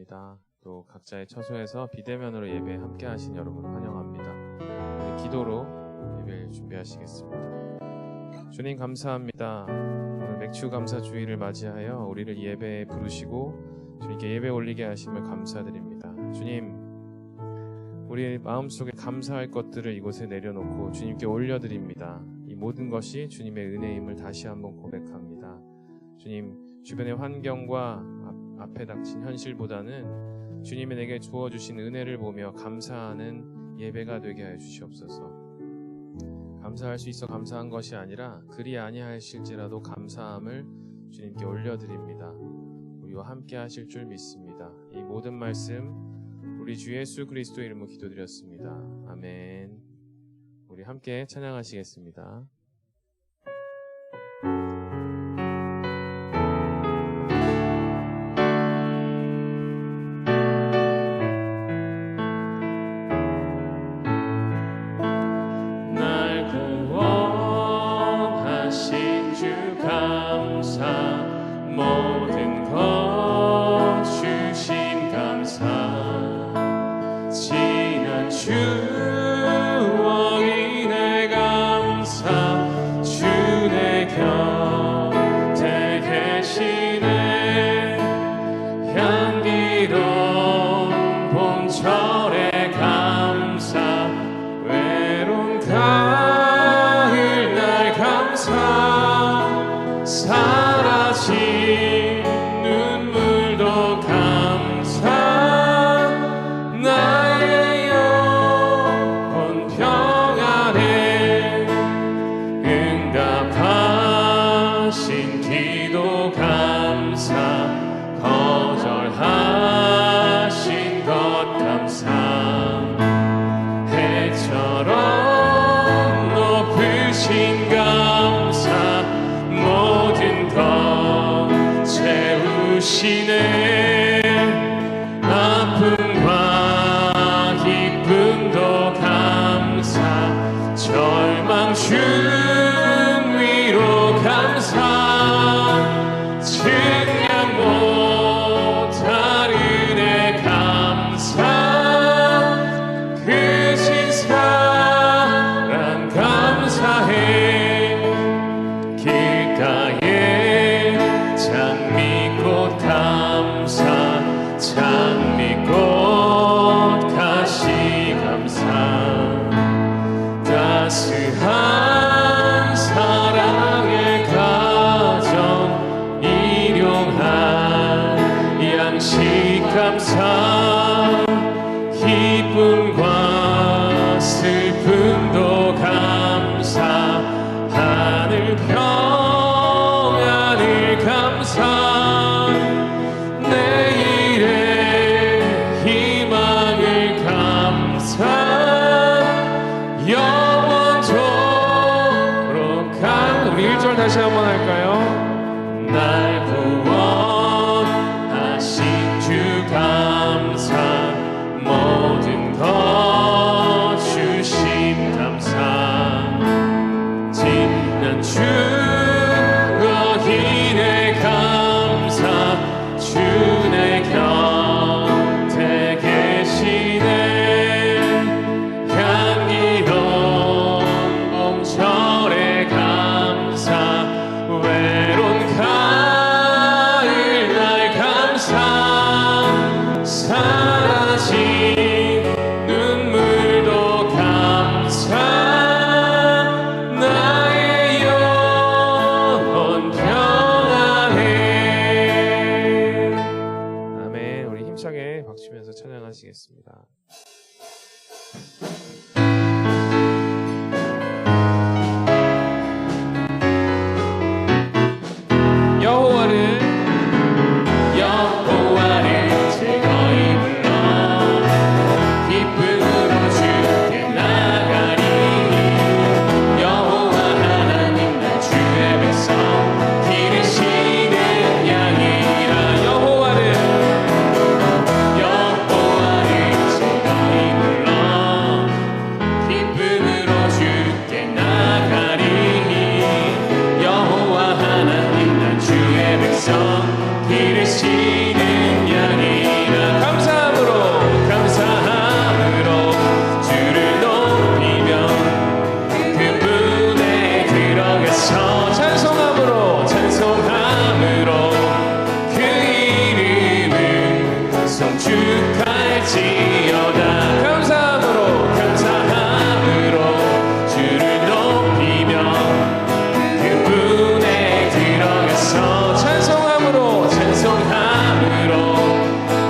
환영합니다. 또 각자의 처소에서 비대면으로 예배 함께 하신 여러분 환영합니다. 우리 기도로 예배를 준비하시겠습니다. 주님 감사합니다. 오늘 맥주 감사 주일을 맞이하여 우리를 예배에 부르시고 주님께 예배 올리게 하심을 감사드립니다. 주님, 우리의 마음속에 감사할 것들을 이곳에 내려놓고 주님께 올려드립니다. 이 모든 것이 주님의 은혜임을 다시 한번 고백합니다. 주님, 주변의 환경과 앞에 닥친 현실보다는 주님이 내게 주어주신 은혜를 보며 감사하는 예배가 되게 하여 주시옵소서. 감사할 수 있어 감사한 것이 아니라 그리 아니하실지라도 감사함을 주님께 올려드립니다. 우리와 함께 하실 줄 믿습니다. 이 모든 말씀 우리 주 예수 그리스도의 이름으로 기도드렸습니다. 아멘. 우리 함께 찬양하시겠습니다. 모든 것 주신 감사 지난 추억이 내 감사 주내 곁에 계시네 향기로운 봄철의 감사 외로운 가을 날 감사 사라진 눈물도 감사 나의 영혼 평안에 응답하신 기도 감사 거절하신 것 감사 해처럼 높으신 감사 모든 것 채우시네 아픔과 기쁨도 감사 절망 중 위로 감사 증량 못할 은혜 감사 크신 사랑 감사해 길가에 장미꽃 감사 장미꽃 가시 감사 따스한 사랑의 가정 일용할 양식 감사 기쁨과 슬픔도 감사 하늘 평안을 감사 내일의 희망을 감사 영원토록 우리 1절 다시 한번 할까요? 날 구원하신 주 감사 모든 것 주신 감사 지난 추억이 내 감사 주내 곁에 계시네 향기로운 봄철의 감사 외로운 가을 날 감사 사라진 눈물도 감사 나의 영혼 평안해 아멘. 우리 힘차게 박수면서 찬양하시겠습니다. 여호와를 즐거이 불러 기쁨으로 주께 나가리니 여호와 하나님 날 주의 백성 기르시는 양이라 여호와를 즐거이 불러 감사함으로 주를 높이며 그분에 들어가서 찬송함으로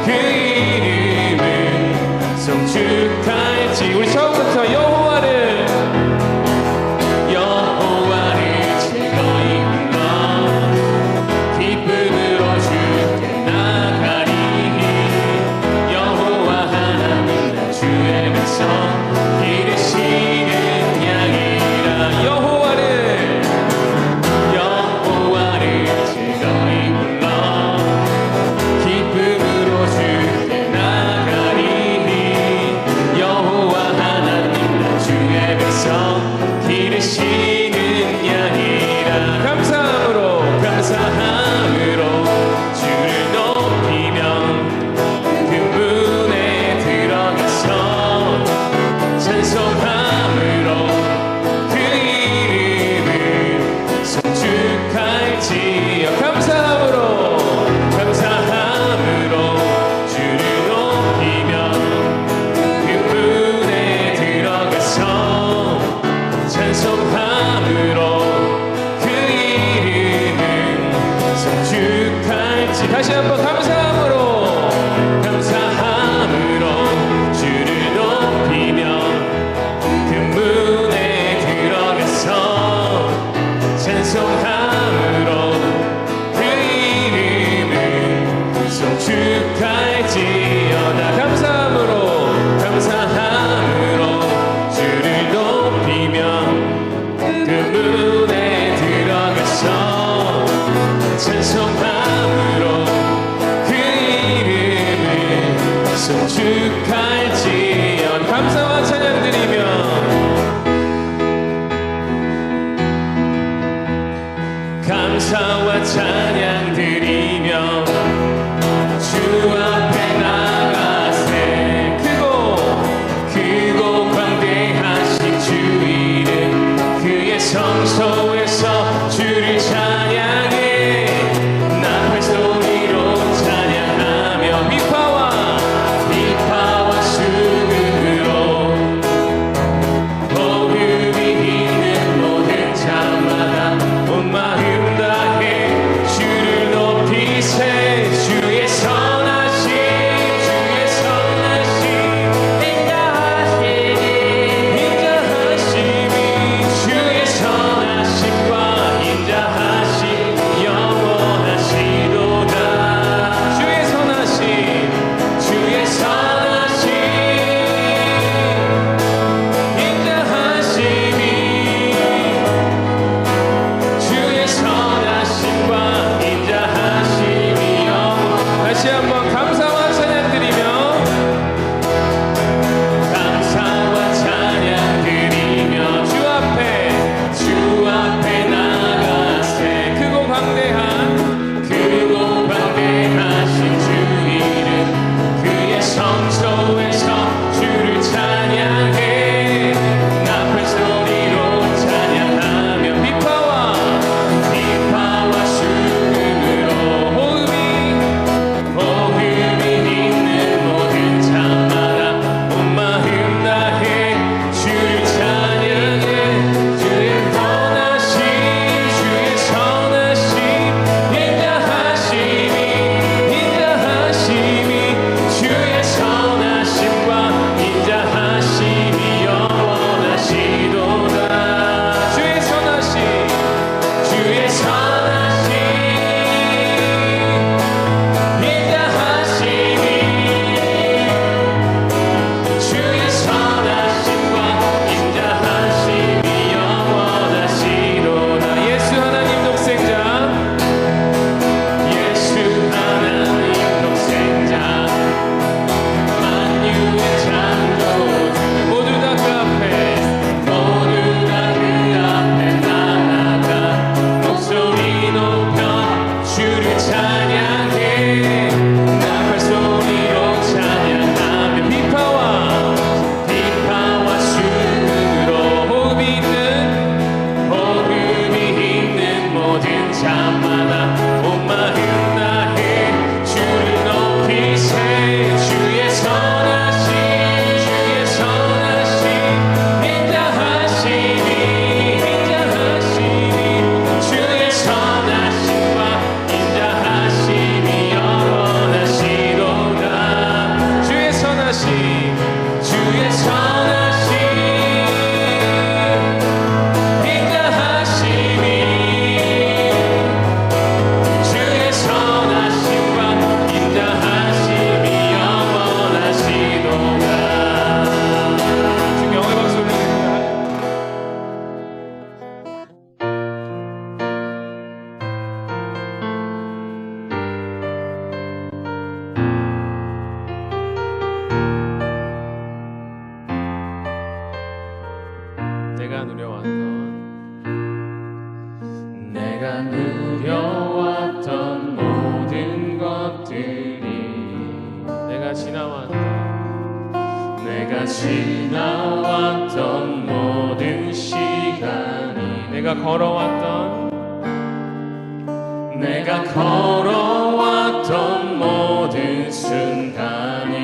그 이름을 송축할지. 우리 처음부터 여호와를 즐거이 불러 기쁨으로 주께 나가리. 여호와 내가 지나왔던 모든 시간이 내가 걸어왔던 모든 순간이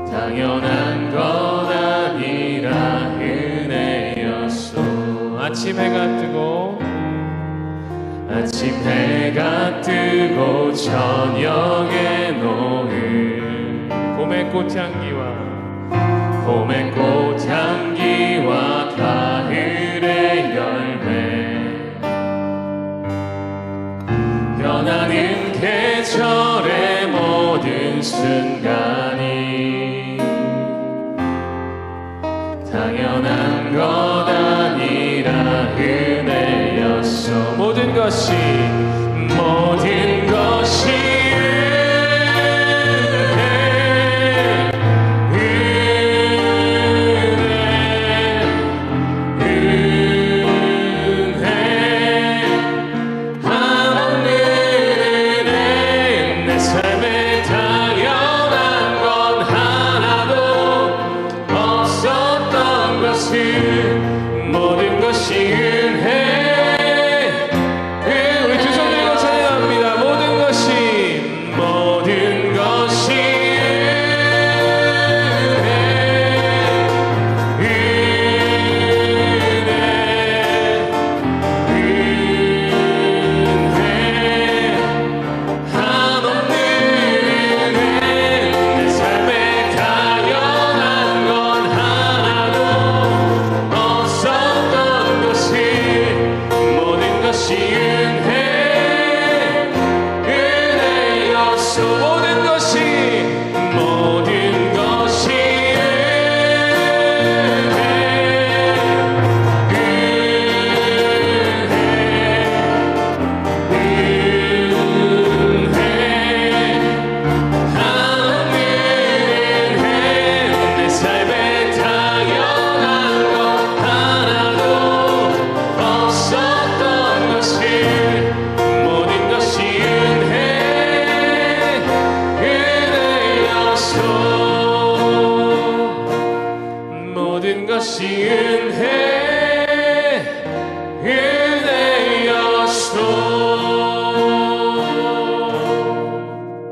당연한 건 아니라 은혜였소. 아침 해가 뜨고 저녁에 노을 봄의 꽃향기와 가을의 열매 변하는 계절의 모든 순간이 당연한 것 아니라 은혜였어. 모든 것이 모든 것이 은혜. 우리 두 손 들고 찬양합니다. 모든 것이 은혜였소.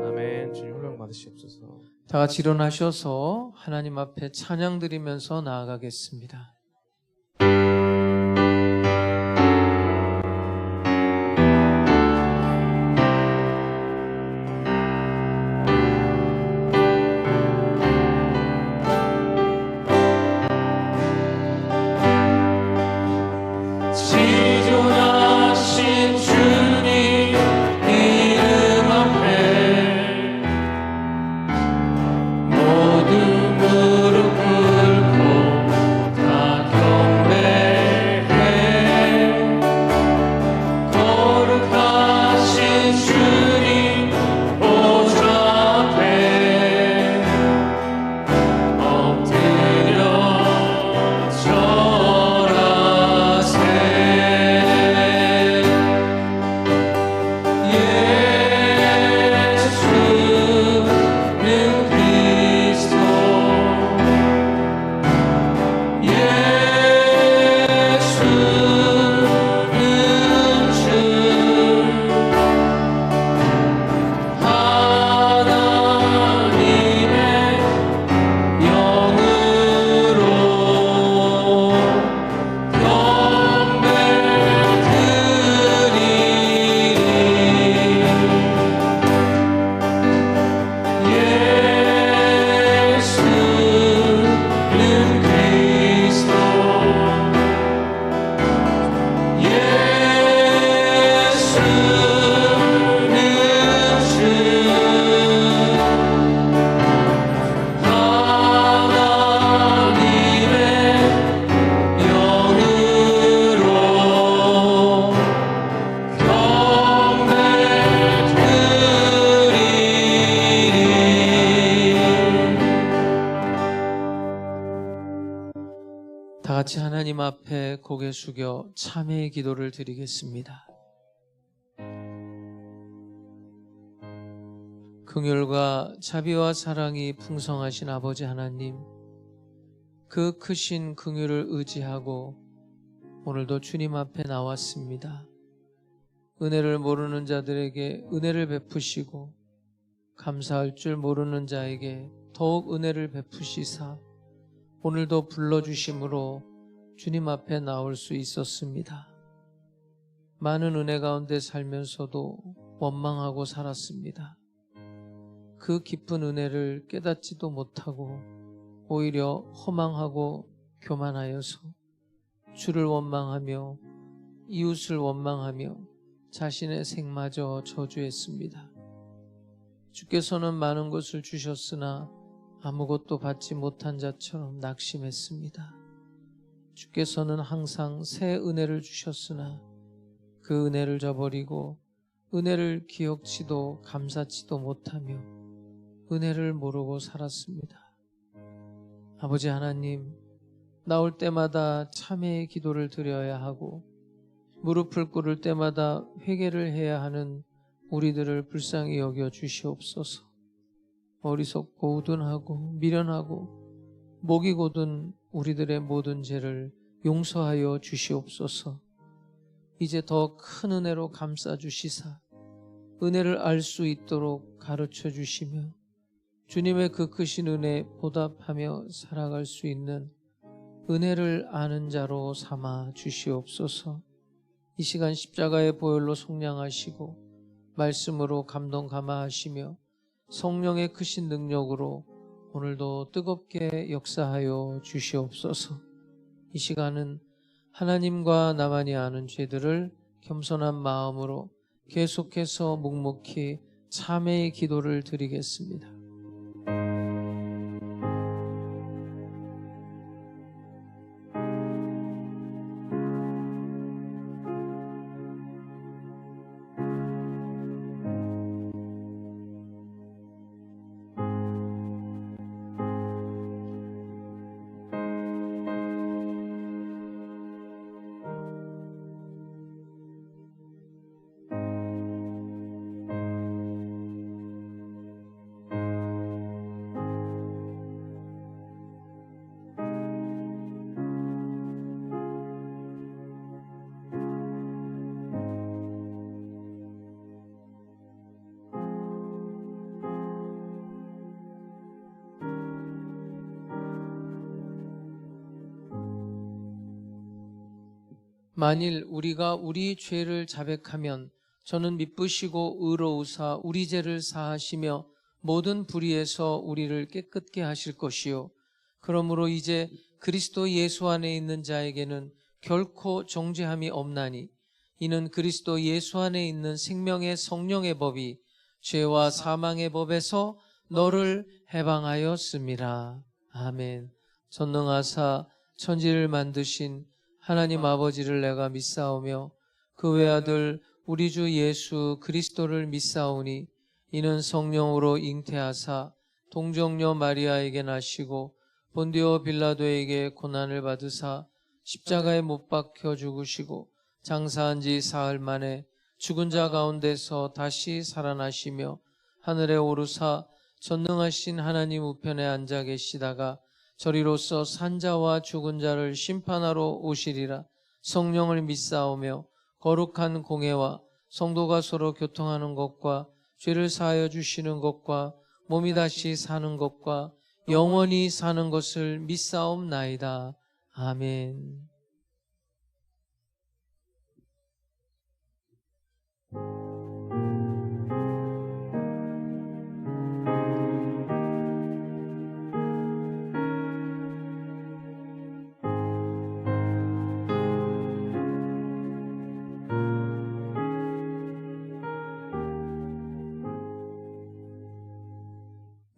아멘. 주님 훈련 받으시옵소서. 다 같이 일어나셔서 하나님 앞에 찬양 드리면서 나아가겠습니다. 지존하신 주님 이름 앞에 모두 무릎 꿇고 다 경배해. 거룩하신 주님 보좌 앞에 엎드려 절하세. 다 같이 하나님 앞에 고개 숙여 참회의 기도를 드리겠습니다. 긍휼과 자비와 사랑이 풍성하신 아버지 하나님, 그 크신 긍휼을 의지하고 오늘도 주님 앞에 나왔습니다. 은혜를 모르는 자들에게 은혜를 베푸시고 감사할 줄 모르는 자에게 더욱 은혜를 베푸시사 오늘도 불러주심으로 주님 앞에 나올 수 있었습니다. 많은 은혜 가운데 살면서도 원망하고 살았습니다. 그 깊은 은혜를 깨닫지도 못하고 오히려 허망하고 교만하여서 주를 원망하며 이웃을 원망하며 자신의 생마저 저주했습니다. 주께서는 많은 것을 주셨으나 아무것도 받지 못한 자처럼 낙심했습니다. 주께서는 항상 새 은혜를 주셨으나 그 은혜를 저버리고 은혜를 기억치도 감사치도 못하며 은혜를 모르고 살았습니다. 아버지 하나님, 나올 때마다 참회의 기도를 드려야 하고 무릎을 꿇을 때마다 회개를 해야 하는 우리들을 불쌍히 여겨 주시옵소서. 어리석고 우둔하고 미련하고 목이 곧은 우리들의 모든 죄를 용서하여 주시옵소서. 이제 더 큰 은혜로 감싸 주시사 은혜를 알 수 있도록 가르쳐 주시며 주님의 그 크신 은혜에 보답하며 살아갈 수 있는 은혜를 아는 자로 삼아 주시옵소서. 이 시간 십자가의 보혈로 속량하시고 말씀으로 감동 감화하시며 성령의 크신 능력으로 오늘도 뜨겁게 역사하여 주시옵소서. 이 시간은 하나님과 나만이 아는 죄들을 겸손한 마음으로 계속해서 묵묵히 참회의 기도를 드리겠습니다. 만일 우리가 우리 죄를 자백하면 저는 미쁘시고 의로우사 우리 죄를 사하시며 모든 불의에서 우리를 깨끗게 하실 것이요 그러므로 이제 그리스도 예수 안에 있는 자에게는 결코 정죄함이 없나니 이는 그리스도 예수 안에 있는 생명의 성령의 법이 죄와 사망의 법에서 너를 해방하였음이라. 아멘. 전능하사 천지를 만드신 하나님 아버지를 내가 믿사오며 그 외아들 우리 주 예수 그리스도를 믿사오니 이는 성령으로 잉태하사 동정녀 마리아에게 나시고 본디오 빌라도에게 고난을 받으사 십자가에 못 박혀 죽으시고 장사한 지 사흘 만에 죽은 자 가운데서 다시 살아나시며 하늘에 오르사 전능하신 하나님 우편에 앉아 계시다가 저리로서 산자와 죽은 자를 심판하러 오시리라. 성령을 믿사오며 거룩한 공회와 성도가 서로 교통하는 것과 죄를 사하여 주시는 것과 몸이 다시 사는 것과 영원히 사는 것을 믿사옵나이다. 아멘.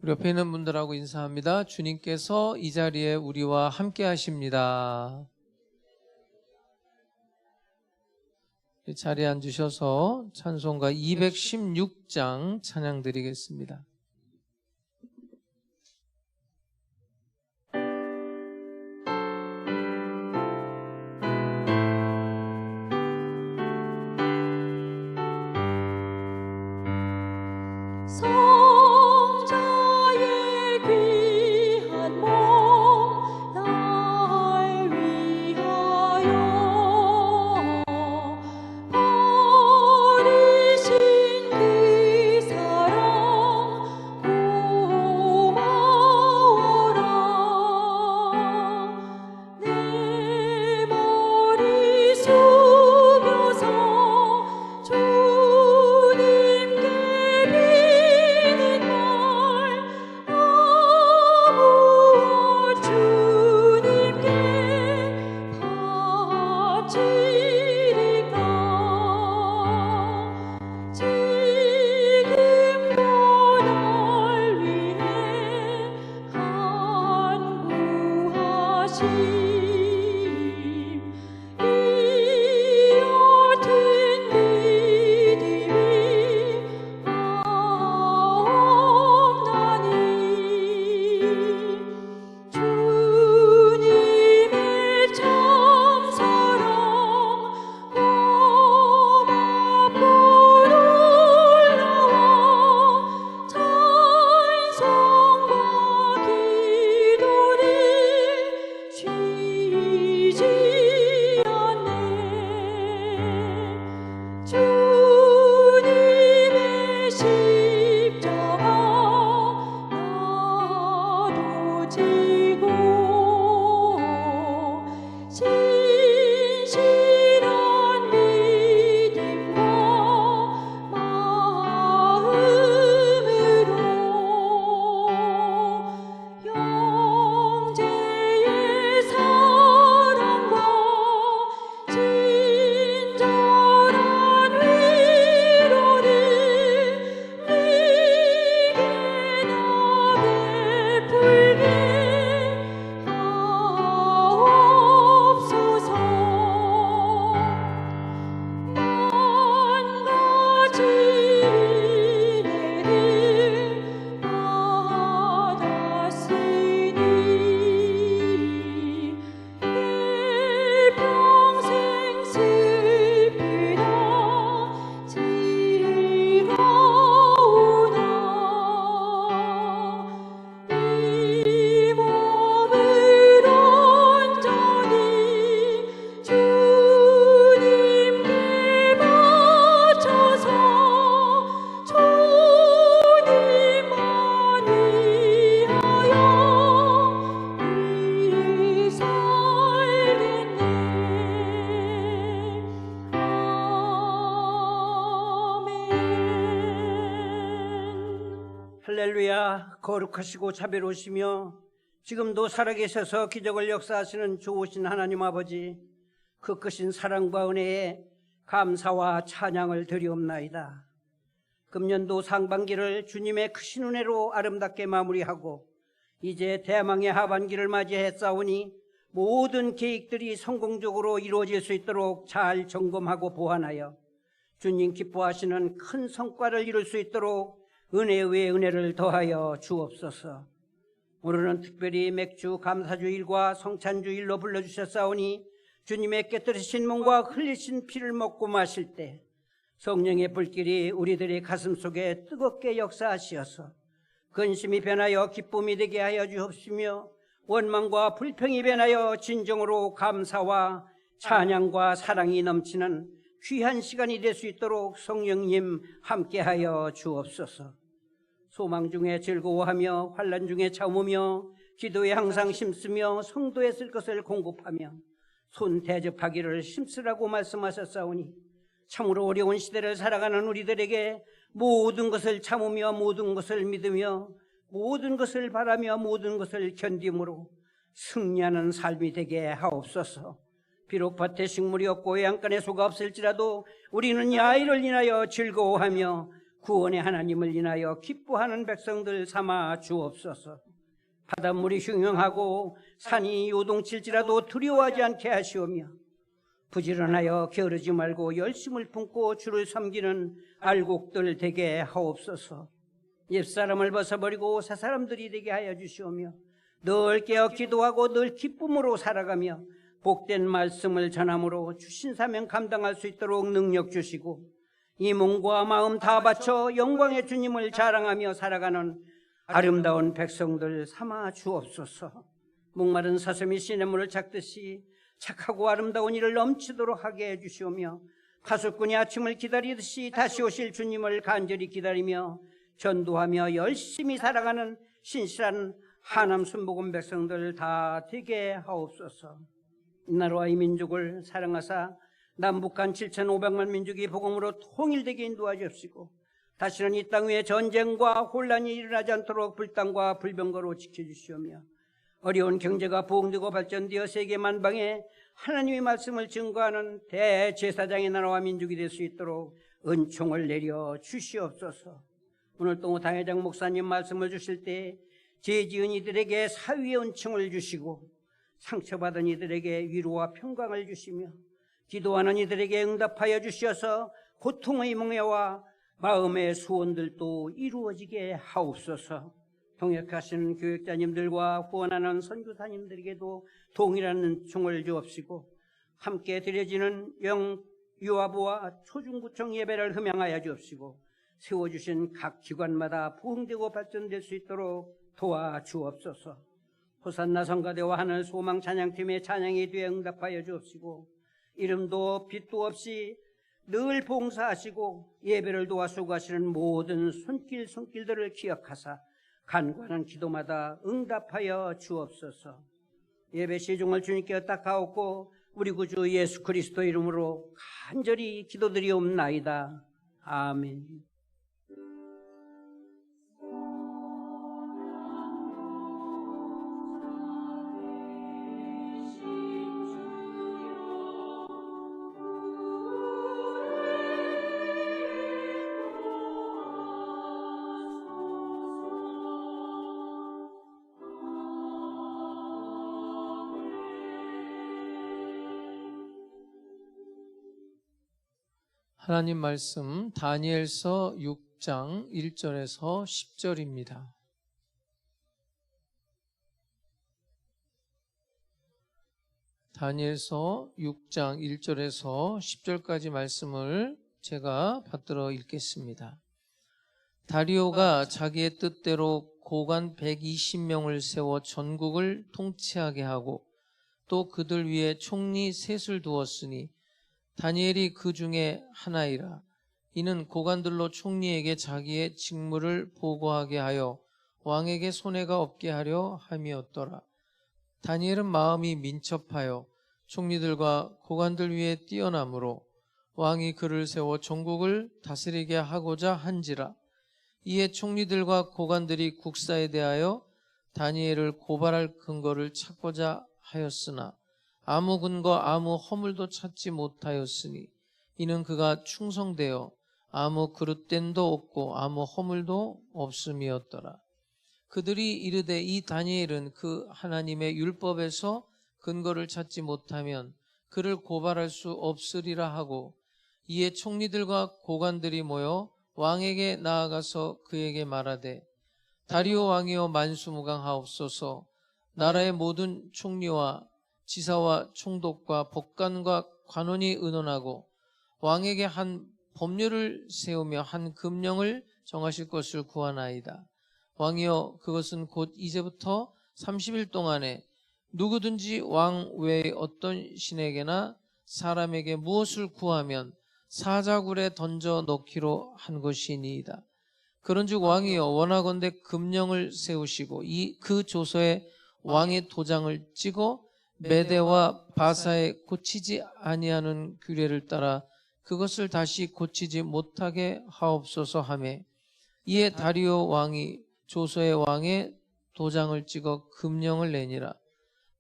우리 옆에 있는 분들하고 인사합니다. 주님께서 이 자리에 우리와 함께 하십니다. 자리에 앉으셔서 찬송가 216장 찬양 드리겠습니다. 소 할렐루야. 거룩하시고 자비로우시며 지금도 살아계셔서 기적을 역사하시는 좋으신 하나님 아버지, 그 크신 사랑과 은혜에 감사와 찬양을 드리옵나이다. 금년도 상반기를 주님의 크신 은혜로 아름답게 마무리하고 이제 대망의 하반기를 맞이했사오니 모든 계획들이 성공적으로 이루어질 수 있도록 잘 점검하고 보완하여 주님 기뻐하시는 큰 성과를 이룰 수 있도록 은혜 위에 은혜를 더하여 주옵소서. 오늘은 특별히 맥주 감사주일과 성찬주일로 불러주셨사오니 주님의 깨뜨리신 몸과 흘리신 피를 먹고 마실 때 성령의 불길이 우리들의 가슴 속에 뜨겁게 역사하시어서 근심이 변하여 기쁨이 되게 하여 주옵시며 원망과 불평이 변하여 진정으로 감사와 찬양과 사랑이 넘치는 귀한 시간이 될 수 있도록 성령님 함께하여 주옵소서. 소망 중에 즐거워하며 환난 중에 참으며 기도에 항상 힘쓰며 성도에 쓸 것을 공급하며 손 대접하기를 힘쓰라고 말씀하셨사오니 참으로 어려운 시대를 살아가는 우리들에게 모든 것을 참으며 모든 것을 믿으며 모든 것을 바라며 모든 것을 견딤으로 승리하는 삶이 되게 하옵소서. 비록 밭에 식물이 없고 양간에 소가 없을지라도 우리는 야일을 인하여 즐거워하며 구원의 하나님을 인하여 기뻐하는 백성들 삼아 주옵소서. 바닷물이 흉흉하고 산이 요동칠지라도 두려워하지 않게 하시오며 부지런하여 게으르지 말고 열심을 품고 주를 섬기는 알곡들 되게 하옵소서. 옛사람을 벗어버리고 새사람들이 되게 하여 주시오며 늘 깨어 기도하고 늘 기쁨으로 살아가며 복된 말씀을 전함으로 주신 사명 감당할 수 있도록 능력 주시고 이 몸과 마음 다 바쳐 영광의 주님을 자랑하며 살아가는 아름다운 백성들 삼아 주옵소서. 목마른 사슴이 시냇물을 찾듯이 착하고 아름다운 일을 넘치도록 하게 해주시오며 파수꾼이 아침을 기다리듯이 다시 오실 주님을 간절히 기다리며 전도하며 열심히 살아가는 신실한 하남 순복음 백성들 다 되게 하옵소서. 이 나라와 이 민족을 사랑하사 남북한 7,500만 민족이 복음으로 통일되게 인도하시옵시고 다시는 이 땅 위에 전쟁과 혼란이 일어나지 않도록 불당과 불병거로 지켜주시오며 어려운 경제가 부흥되고 발전되어 세계 만방에 하나님의 말씀을 증거하는 대제사장의 나라와 민족이 될 수 있도록 은총을 내려 주시옵소서. 오늘 또 당회장 목사님 말씀을 주실 때 죄지은 이들에게 사위의 은총을 주시고 상처받은 이들에게 위로와 평강을 주시며 기도하는 이들에게 응답하여 주셔서 고통의 멍에와 마음의 소원들도 이루어지게 하옵소서. 동역하시는 교육자님들과 후원하는 선교사님들에게도 동일한 은총을 주옵시고 함께 드려지는 영유아부와 초중구청 예배를 흠양하여 주옵시고 세워주신 각 기관마다 부흥되고 발전될 수 있도록 도와주옵소서. 호산나 성가대와 하늘 소망 찬양팀의 찬양에 대해 응답하여 주옵시고 이름도 빛도 없이 늘 봉사하시고 예배를 도와 수고하시는 모든 손길들을 기억하사 간구하는 기도마다 응답하여 주옵소서. 예배 시중을 주님께 ঐ탁하옵고 우리 구주 예수 그리스도 이름으로 간절히 기도드리옵나이다. 아멘. 하나님 말씀 다니엘서 6장 1절에서 10절입니다. 다니엘서 6장 1절에서 10절까지 말씀을 제가 받들어 읽겠습니다. 다리오가 자기의 뜻대로 고관 120명을 세워 전국을 통치하게 하고 또 그들 위에 총리 셋을 두었으니 다니엘이 그 중에 하나이라. 이는 고관들로 총리에게 자기의 직무를 보고하게 하여 왕에게 손해가 없게 하려 함이었더라. 다니엘은 마음이 민첩하여 총리들과 고관들 위에 뛰어나므로 왕이 그를 세워 전국을 다스리게 하고자 한지라. 이에 총리들과 고관들이 국사에 대하여 다니엘을 고발할 근거를 찾고자 하였으나 아무 근거 아무 허물도 찾지 못하였으니 이는 그가 충성되어 아무 그릇됨도 없고 아무 허물도 없음이었더라. 그들이 이르되 이 다니엘은 그 하나님의 율법에서 근거를 찾지 못하면 그를 고발할 수 없으리라 하고, 이에 총리들과 고관들이 모여 왕에게 나아가서 그에게 말하되 다리오 왕이여 만수무강하옵소서. 나라의 모든 총리와 지사와 총독과 법관과 관원이 의논하고 왕에게 한 법률을 세우며 한 금령을 정하실 것을 구하나이다. 왕이여 그것은 곧 이제부터 30일 동안에 누구든지 왕 외의 어떤 신에게나 사람에게 무엇을 구하면 사자굴에 던져 넣기로 한 것이니이다. 그런즉 왕이여 원하건대 금령을 세우시고 그 조서에 왕의 도장을 찍어 메대와 바사에 고치지 아니하는 규례를 따라 그것을 다시 고치지 못하게 하옵소서 하매, 이에 다리오 왕이 조서에 왕의 도장을 찍어 금령을 내니라.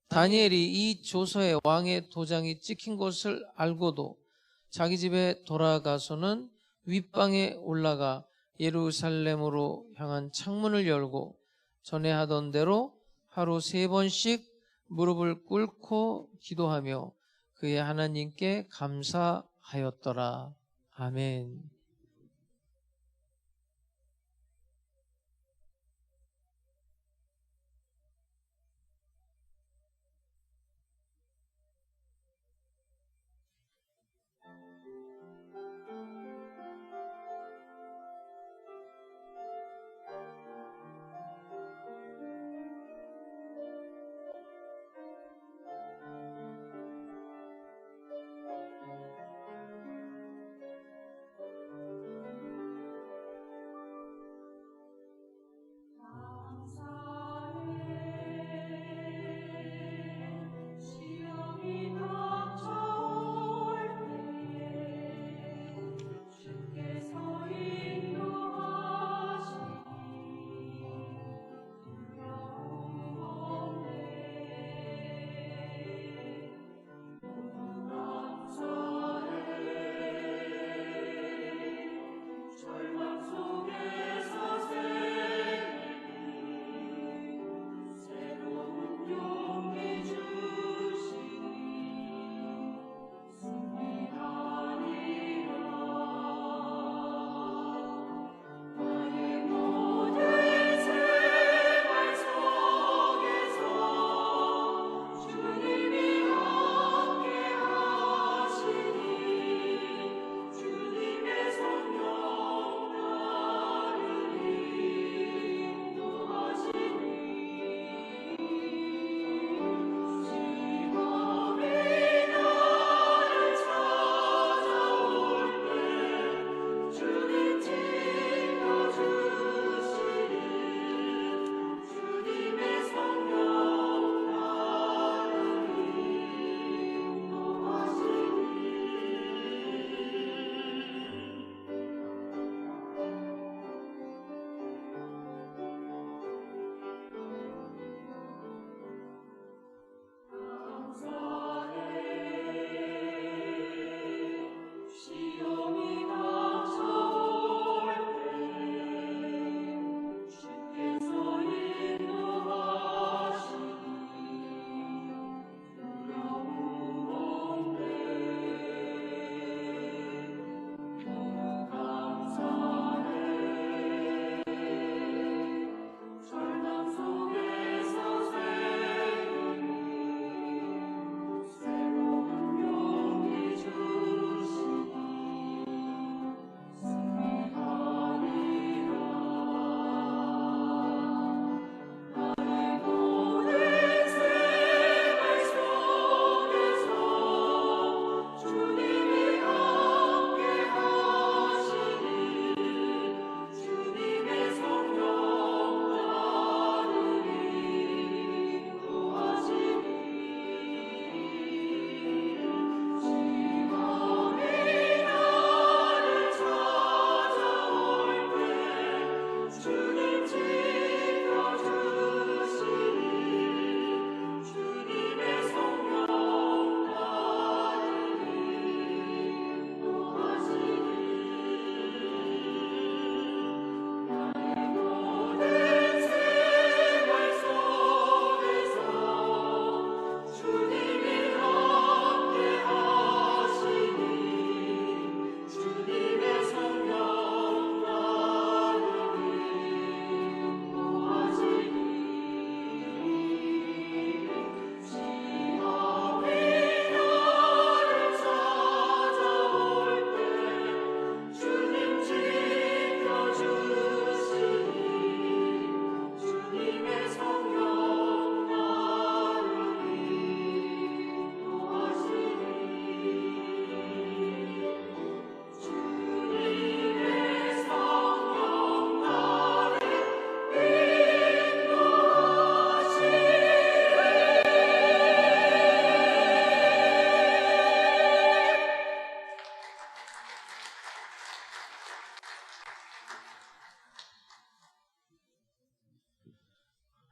다니엘이 이 조서에 왕의 도장이 찍힌 것을 알고도 자기 집에 돌아가서는 윗방에 올라가 예루살렘으로 향한 창문을 열고 전에 하던 대로 하루 3번씩 무릎을 꿇고 기도하며 그의 하나님께 감사하였더라. 아멘.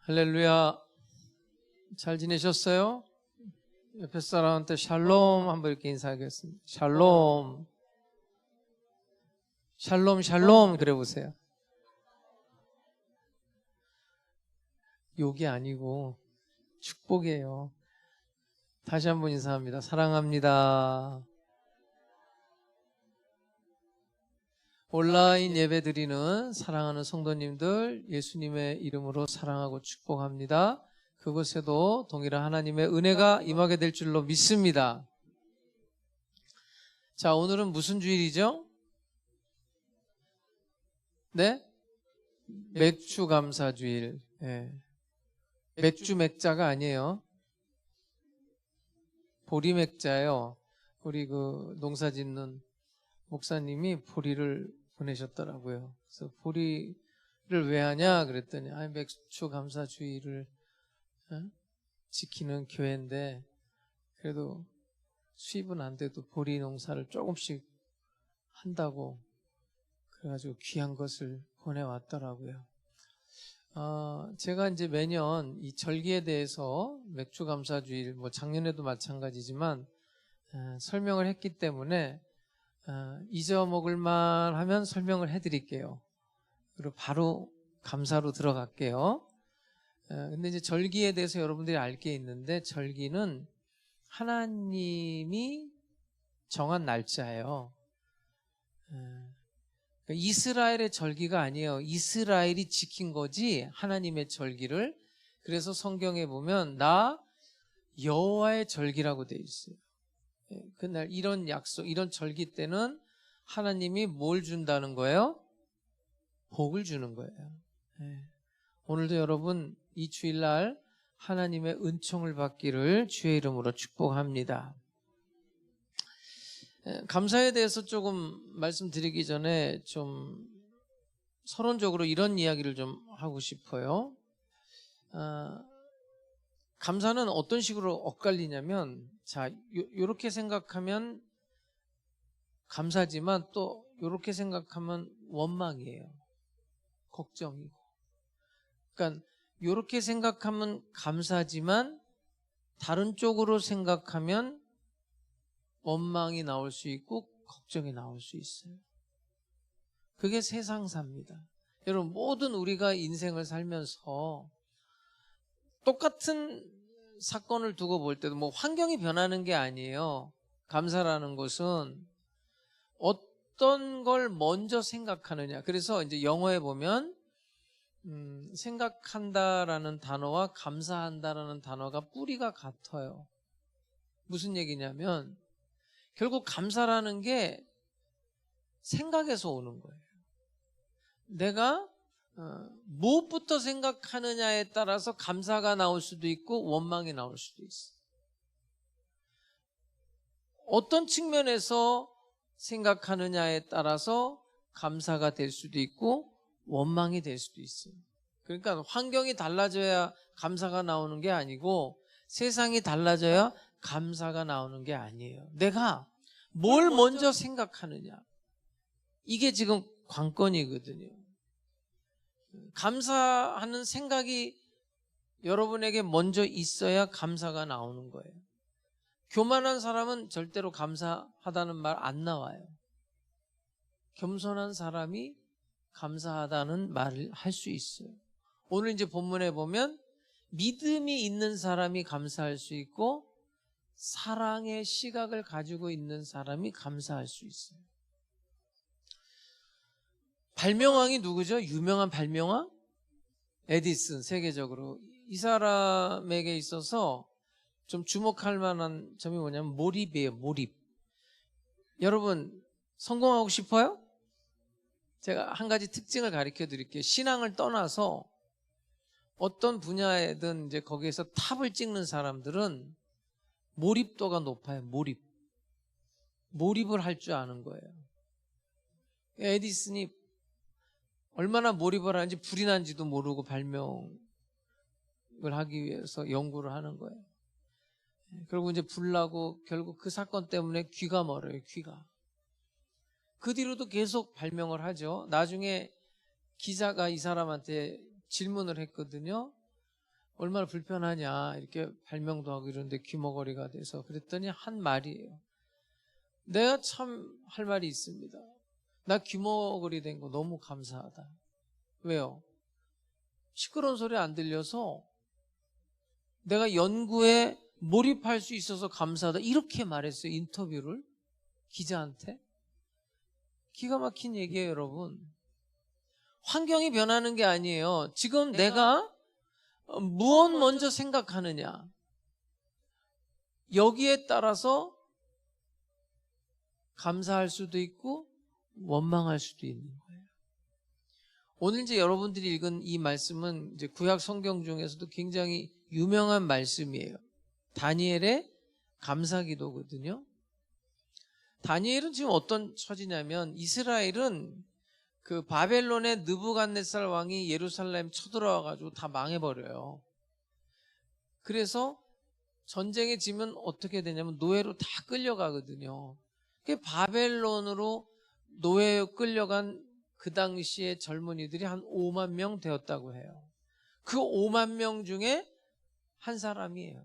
할렐루야. 잘 지내셨어요? 옆에 사람한테 샬롬 한번 이렇게 인사하겠습니다. 샬롬. 샬롬, 샬롬. 그래 보세요. 욕이 아니고 축복이에요. 다시 한번 인사합니다. 사랑합니다. 온라인 예배 드리는 사랑하는 성도님들 예수님의 이름으로 사랑하고 축복합니다. 그곳에도 동일한 하나님의 은혜가 임하게 될 줄로 믿습니다. 자, 오늘은 무슨 주일이죠? 네? 맥주 감사 주일. 네. 맥주 맥자가 아니에요. 보리 맥자예요. 우리 그 농사 짓는 목사님이 보리를 보내셨더라고요. 그래서 보리를 왜 하냐 그랬더니 맥주 감사 주일을 지키는 교회인데 그래도 수입은 안 돼도 보리 농사를 조금씩 한다고 그래가지고 귀한 것을 보내왔더라고요. 제가 이제 매년 이 절기에 대해서 맥주 감사 주일 뭐 작년에도 마찬가지지만 설명을 했기 때문에 잊어먹을 만 하면 설명을 해드릴게요. 그리고 바로 감사로 들어갈게요. 근데 이제 절기에 대해서 여러분들이 알 게 있는데 절기는 하나님이 정한 날짜예요. 이스라엘의 절기가 아니에요. 이스라엘이 지킨 거지 하나님의 절기를. 그래서 성경에 보면 나 여호와의 절기라고 돼 있어요. 그날 이런 약속, 이런 절기 때는 하나님이 뭘 준다는 거예요? 복을 주는 거예요. 오늘도 여러분 이 주일날 하나님의 은총을 받기를 주의 이름으로 축복합니다. 감사에 대해서 조금 말씀드리기 전에 좀 서론적으로 이런 이야기를 좀 하고 싶어요. 감사는 어떤 식으로 엇갈리냐면 자, 요렇게 생각하면 감사지만 또 요렇게 생각하면 원망이에요. 걱정이고. 그러니까 요렇게 생각하면 감사지만 다른 쪽으로 생각하면 원망이 나올 수 있고 걱정이 나올 수 있어요. 그게 세상사입니다. 여러분 모든 우리가 인생을 살면서 똑같은 사건을 두고 볼 때도 뭐 환경이 변하는 게 아니에요. 감사라는 것은 어떤 걸 먼저 생각하느냐. 그래서 이제 영어에 보면 생각한다라는 단어와 감사한다라는 단어가 뿌리가 같아요. 무슨 얘기냐면 결국 감사라는 게 생각에서 오는 거예요. 내가 무엇부터 생각하느냐에 따라서 감사가 나올 수도 있고 원망이 나올 수도 있어요. 어떤 측면에서 생각하느냐에 따라서 감사가 될 수도 있고 원망이 될 수도 있어요. 그러니까 환경이 달라져야 감사가 나오는 게 아니고 세상이 달라져야 감사가 나오는 게 아니에요. 내가 뭘 먼저 생각하느냐. 이게 지금 관건이거든요. 감사하는 생각이 여러분에게 먼저 있어야 감사가 나오는 거예요. 교만한 사람은 절대로 감사하다는 말 안 나와요. 겸손한 사람이 감사하다는 말을 할 수 있어요. 오늘 이제 본문에 보면 믿음이 있는 사람이 감사할 수 있고 사랑의 시각을 가지고 있는 사람이 감사할 수 있어요. 발명왕이 누구죠? 유명한 발명왕? 에디슨, 세계적으로. 이 사람에게 있어서 좀 주목할 만한 점이 뭐냐면 몰입이에요. 몰입. 여러분 성공하고 싶어요? 제가 한 가지 특징을 가르쳐 드릴게요. 신앙을 떠나서 어떤 분야에든 이제 거기에서 탑을 찍는 사람들은 몰입도가 높아요. 몰입을 할 줄 아는 거예요. 에디슨이 얼마나 몰입을 하는지 불이 난지도 모르고 발명을 하기 위해서 연구를 하는 거예요. 그리고 이제 불나고 결국 그 사건 때문에 귀가 멀어요. 귀가. 그 뒤로도 계속 발명을 하죠. 나중에 기자가 이 사람한테 질문을 했거든요. 얼마나 불편하냐 이렇게 발명도 하고 이러는데 귀머거리가 돼서 그랬더니 한 말이에요. 내가 참 할 말이 있습니다. 나 귀머거리 된 거 너무 감사하다. 왜요? 시끄러운 소리 안 들려서 내가 연구에 몰입할 수 있어서 감사하다. 이렇게 말했어요. 인터뷰를 기자한테. 기가 막힌 얘기예요, 여러분. 환경이 변하는 게 아니에요. 지금 내가 무엇 먼저 생각하느냐. 여기에 따라서 감사할 수도 있고 원망할 수도 있는 거예요. 오늘 이제 여러분들이 읽은 이 말씀은 이제 구약 성경 중에서도 굉장히 유명한 말씀이에요. 다니엘의 감사 기도거든요. 다니엘은 지금 어떤 처지냐면 이스라엘은 그 바벨론의 느부갓네살 왕이 예루살렘 쳐들어와 가지고 다 망해버려요. 그래서 전쟁에 지면 어떻게 되냐면 노예로 다 끌려가거든요. 그 바벨론으로 노예에 끌려간 그 당시에 젊은이들이 한 5만 명 되었다고 해요. 그 5만 명 중에 한 사람이에요.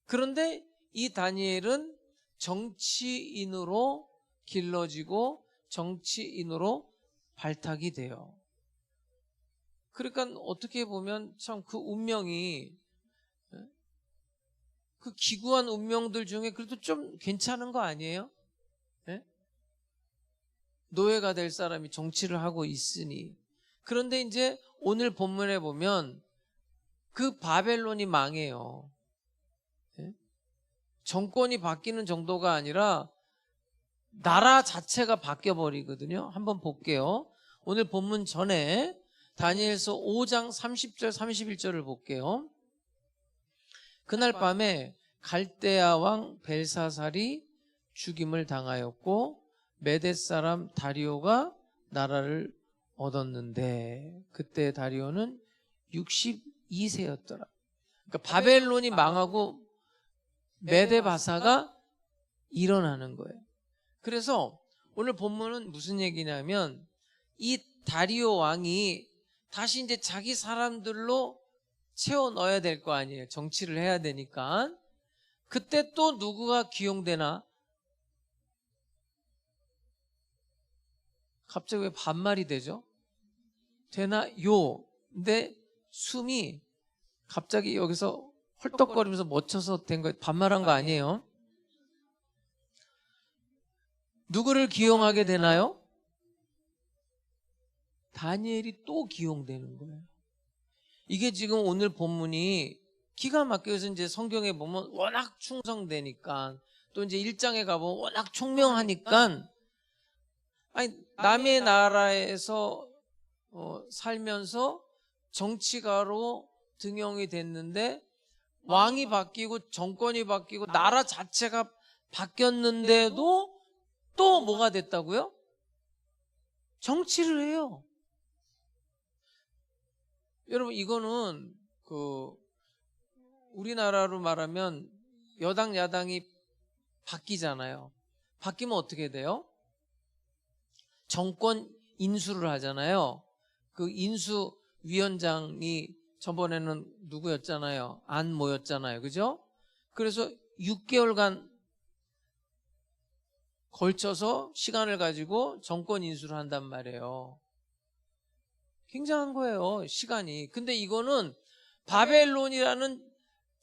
그런데 이 다니엘은 정치인으로 길러지고 정치인으로 발탁이 돼요. 그러니까 어떻게 보면 참 그 운명이 그 기구한 운명들 중에 그래도 좀 괜찮은 거 아니에요? 네? 노예가 될 사람이 정치를 하고 있으니. 그런데 이제 오늘 본문에 보면 그 바벨론이 망해요. 네? 정권이 바뀌는 정도가 아니라 나라 자체가 바뀌어버리거든요. 한번 볼게요. 오늘 본문 전에 다니엘서 5장 30절 31절을 볼게요. 그날 밤에 갈대아 왕 벨사살이 죽임을 당하였고 메대 사람 다리오가 나라를 얻었는데 그때 다리오는 62세였더라. 그러니까 바벨론이 망하고 메대 바사가 일어나는 거예요. 그래서 오늘 본문은 무슨 얘기냐면 이 다리오 왕이 다시 이제 자기 사람들로 채워 넣어야 될 거 아니에요. 정치를 해야 되니까. 그때 또 누구가 기용되나? 갑자기 왜 반말이 되죠? 되나요? 근데 숨이 갑자기 여기서 헐떡거리면서 멎쳐서 된 거예요. 반말한 거 아니에요? 누구를 기용하게 되나요? 다니엘이 또 기용되는 거예요. 이게 지금 오늘 본문이 기가 막혀서 이제 성경에 보면 워낙 충성되니까 또 이제 1장에 가보면 워낙 총명하니까 아니 남의 나라에서 살면서 정치가로 등용이 됐는데 왕이 바뀌고 정권이 바뀌고 나라 자체가 바뀌었는데도 또 뭐가 됐다고요? 정치를 해요. 여러분 이거는 우리나라로 말하면 여당 야당이 바뀌잖아요. 바뀌면 어떻게 돼요? 정권 인수를 하잖아요. 그 인수위원장이 저번에는 누구였잖아요? 안모였잖아요. 그죠? 그래서 6개월간 걸쳐서 시간을 가지고 정권 인수를 한단 말이에요. 굉장한 거예요, 시간이. 근데 이거는 바벨론이라는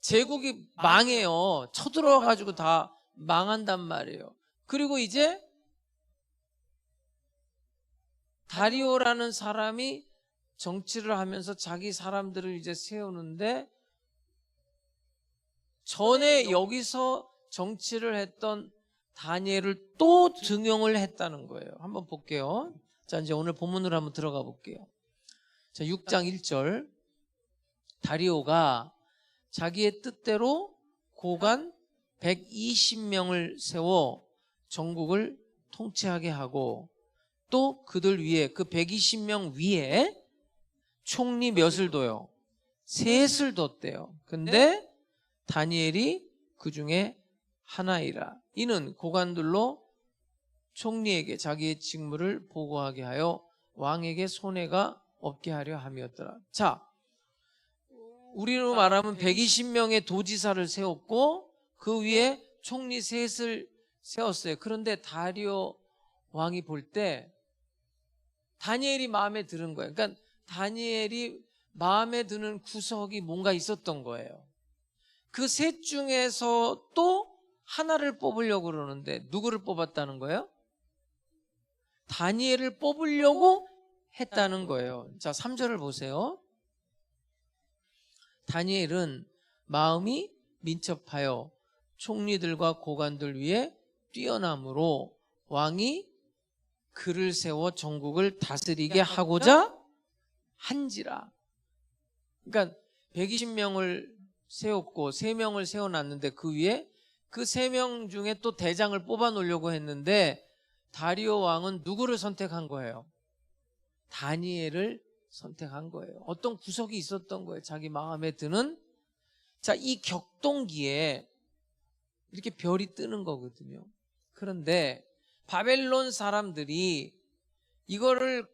제국이 망해요. 쳐들어와가지고 다 망한단 말이에요. 그리고 이제 다리오라는 사람이 정치를 하면서 자기 사람들을 이제 세우는데 전에 여기서 정치를 했던 다니엘을 또 등용을 했다는 거예요. 한번 볼게요. 자, 이제 오늘 본문으로 한번 들어가 볼게요. 자, 6장 1절. 다리오가 자기의 뜻대로 고관 120명을 세워 전국을 통치하게 하고 또 그들 위에 그 120명 위에 총리 몇을 둬요? 셋을 뒀대요. 근데 다니엘이 그 중에 하나이라. 이는 고관들로 총리에게 자기의 직무를 보고하게 하여 왕에게 손해가 없게 하려 함이었더라. 자, 우리로 말하면 120명의 도지사를 세웠고 그 위에 총리 셋을 세웠어요. 그런데 다리오 왕이 볼 때 다니엘이 마음에 드는 거예요. 그러니까 다니엘이 마음에 드는 구석이 뭔가 있었던 거예요. 그 셋 중에서 또 하나를 뽑으려고 그러는데 누구를 뽑았다는 거예요? 다니엘을 뽑으려고 했다는 거예요. 자, 3절을 보세요. 다니엘은 마음이 민첩하여 총리들과 고관들 위에 뛰어남으로 왕이 그를 세워 전국을 다스리게 하고자 한지라. 그러니까 120명을 세웠고 3명을 세워놨는데 그 위에 그 3명 중에 또 대장을 뽑아 놓으려고 했는데 다리오 왕은 누구를 선택한 거예요? 다니엘을 선택한 거예요. 어떤 구석이 있었던 거예요. 자기 마음에 드는. 자, 이 격동기에 이렇게 별이 뜨는 거거든요. 그런데 바벨론 사람들이 이거를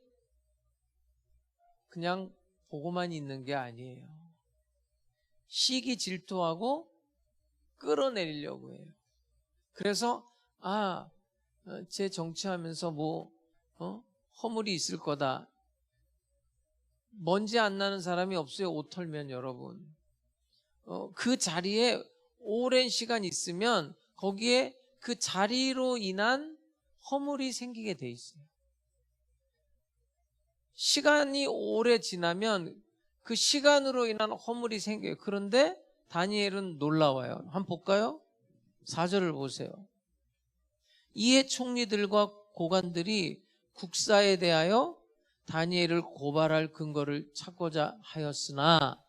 그냥 보고만 있는 게 아니에요. 시기 질투하고 끌어내리려고 해요. 그래서 제 정치하면서 허물이 있을 거다. 먼지 안 나는 사람이 없어요. 옷 털면 여러분. 그 자리에 오랜 시간 있으면 거기에 그 자리로 인한 허물이 생기게 돼 있어요. 시간이 오래 지나면 그 시간으로 인한 허물이 생겨요. 그런데 다니엘은 놀라워요. 한번 볼까요? 4절을 보세요. 이에 총리들과 고관들이 국사에 대하여 다니엘을 고발할 근거를 찾고자 하였으나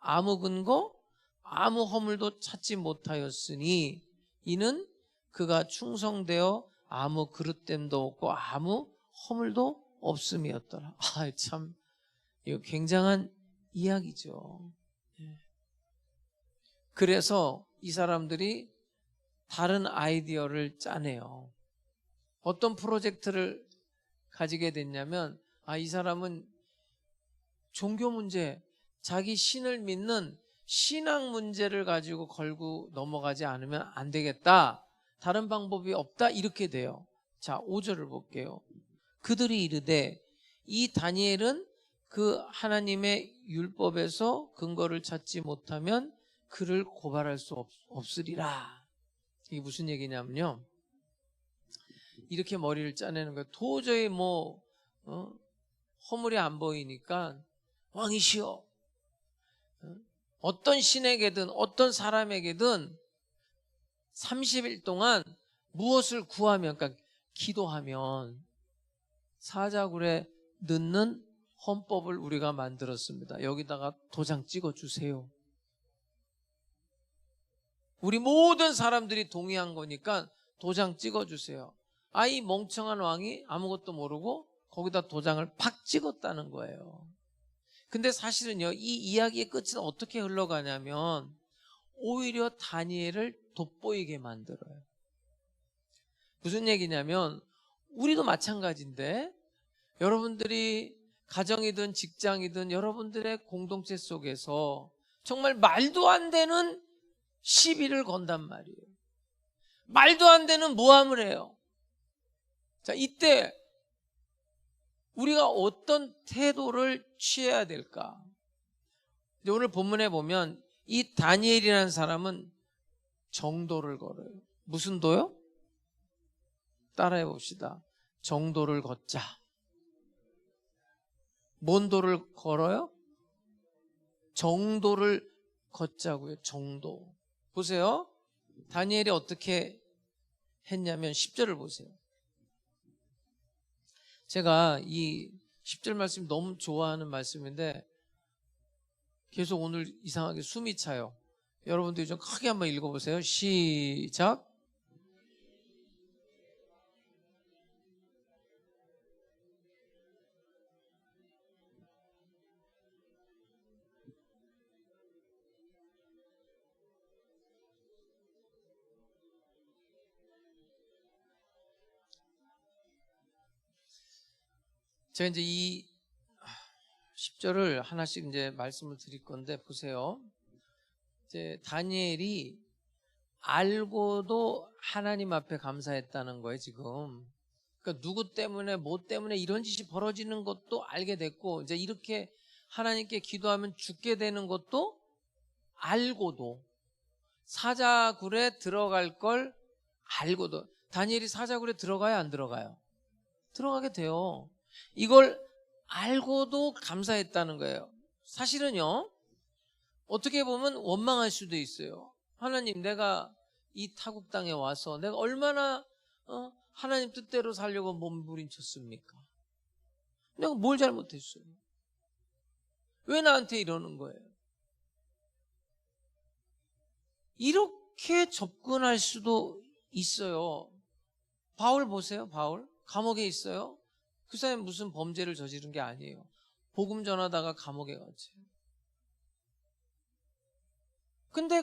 아무 근거, 아무 허물도 찾지 못하였으니 이는 그가 충성되어 아무 그릇됨도 없고 아무 허물도 없음이었더라. 참 이거 굉장한 이야기죠. 그래서 이 사람들이 다른 아이디어를 짜내요. 어떤 프로젝트를 가지게 됐냐면 이 사람은 종교 문제, 자기 신을 믿는 신앙 문제를 가지고 걸고 넘어가지 않으면 안 되겠다. 다른 방법이 없다. 이렇게 돼요. 자, 5절을 볼게요. 그들이 이르되 이 다니엘은 그 하나님의 율법에서 근거를 찾지 못하면 그를 고발할 수 없으리라. 이게 무슨 얘기냐면요. 이렇게 머리를 짜내는 거예요. 도저히 허물이 안 보이니까 왕이시여, 어떤 신에게든 어떤 사람에게든 30일 동안 무엇을 구하면, 그러니까 기도하면 사자굴에 넣는 헌법을 우리가 만들었습니다. 여기다가 도장 찍어주세요. 우리 모든 사람들이 동의한 거니까 도장 찍어주세요. 이 멍청한 왕이 아무것도 모르고 거기다 도장을 팍 찍었다는 거예요. 근데 사실은요, 이 이야기의 끝은 어떻게 흘러가냐면 오히려 다니엘을 돋보이게 만들어요. 무슨 얘기냐면 우리도 마찬가지인데 여러분들이 가정이든 직장이든 여러분들의 공동체 속에서 정말 말도 안 되는 시비를 건단 말이에요. 말도 안 되는 모함을 해요. 자, 이때 우리가 어떤 태도를 취해야 될까? 오늘 본문에 보면 이 다니엘이라는 사람은 정도를 걸어요. 무슨 도요? 따라해 봅시다. 정도를 걷자. 뭔 도를 걸어요? 정도를 걷자고요. 정도. 보세요. 다니엘이 어떻게 했냐면 10절을 보세요. 제가 이 10절 말씀 너무 좋아하는 말씀인데 계속 오늘 이상하게 숨이 차요. 여러분들이 좀 크게 한번 읽어보세요. 시작. 제가 이제 이 10절을 하나씩 이제 말씀을 드릴 건데 보세요. 이제 다니엘이 알고도 하나님 앞에 감사했다는 거예요, 지금. 그러니까 누구 때문에 뭐 때문에 이런 짓이 벌어지는 것도 알게 됐고, 이제 이렇게 하나님께 기도하면 죽게 되는 것도 알고도, 사자굴에 들어갈 걸 알고도. 다니엘이 사자굴에 들어가요, 안 들어가요? 들어가게 돼요. 이걸 알고도 감사했다는 거예요. 사실은요, 어떻게 보면 원망할 수도 있어요. 하나님, 내가 이 타국 땅에 와서 내가 얼마나 하나님 뜻대로 살려고 몸부림쳤습니까? 내가 뭘 잘못했어요? 왜 나한테 이러는 거예요? 이렇게 접근할 수도 있어요. 바울 보세요. 바울 감옥에 있어요. 그 사람이 무슨 범죄를 저지른 게 아니에요. 복음 전하다가 감옥에 갔어요. 근데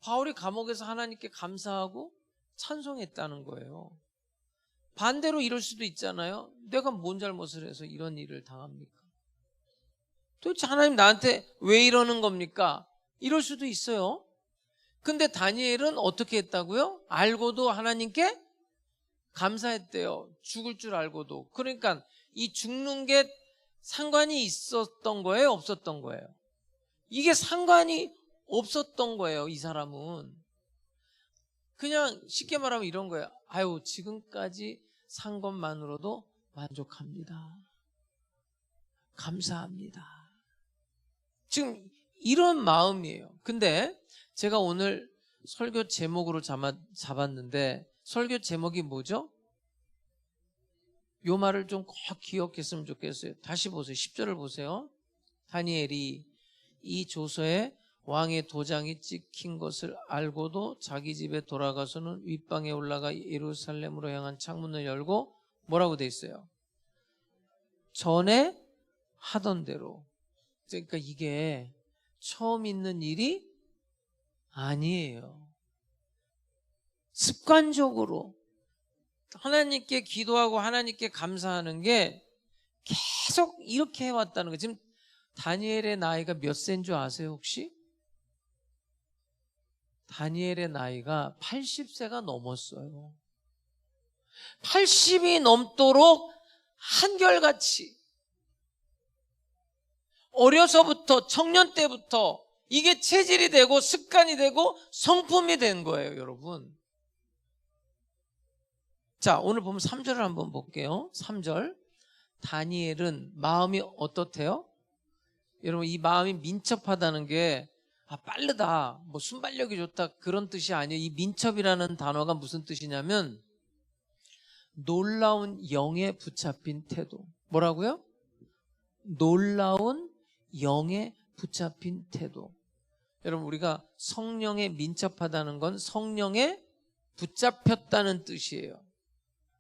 바울이 감옥에서 하나님께 감사하고 찬송했다는 거예요. 반대로 이럴 수도 있잖아요. 내가 뭔 잘못을 해서 이런 일을 당합니까? 도대체 하나님 나한테 왜 이러는 겁니까? 이럴 수도 있어요. 근데 다니엘은 어떻게 했다고요? 알고도 하나님께 감사했대요. 죽을 줄 알고도. 그러니까 이 죽는 게 상관이 있었던 거예요? 없었던 거예요? 이게 상관이 없었던 거예요. 이 사람은 그냥 쉽게 말하면 이런 거예요. 아유, 지금까지 산 것만으로도 만족합니다. 감사합니다. 지금 이런 마음이에요. 근데 제가 오늘 설교 제목으로 잡았는데 설교 제목이 뭐죠? 요 말을 좀 꼭 기억했으면 좋겠어요. 다시 보세요. 10절을 보세요. 다니엘이 이 조서에 왕의 도장이 찍힌 것을 알고도 자기 집에 돌아가서는 윗방에 올라가 예루살렘으로 향한 창문을 열고 뭐라고 돼 있어요? 전에 하던 대로. 그러니까 이게 처음 있는 일이 아니에요. 습관적으로 하나님께 기도하고 하나님께 감사하는 게 계속 이렇게 해왔다는 거예요. 지금 다니엘의 나이가 몇 세인 줄 아세요 혹시? 다니엘의 나이가 80세가 넘었어요. 80이 넘도록 한결같이 어려서부터 청년 때부터 이게 체질이 되고 습관이 되고 성품이 된 거예요, 여러분. 자, 오늘 보면 3절을 한번 볼게요. 3절. 다니엘은 마음이 어떻대요? 여러분, 이 마음이 민첩하다는 게 빠르다, 뭐 순발력이 좋다 그런 뜻이 아니에요. 이 민첩이라는 단어가 무슨 뜻이냐면 놀라운 영에 붙잡힌 태도. 뭐라고요? 놀라운 영에 붙잡힌 태도. 여러분, 우리가 성령에 민첩하다는 건 성령에 붙잡혔다는 뜻이에요.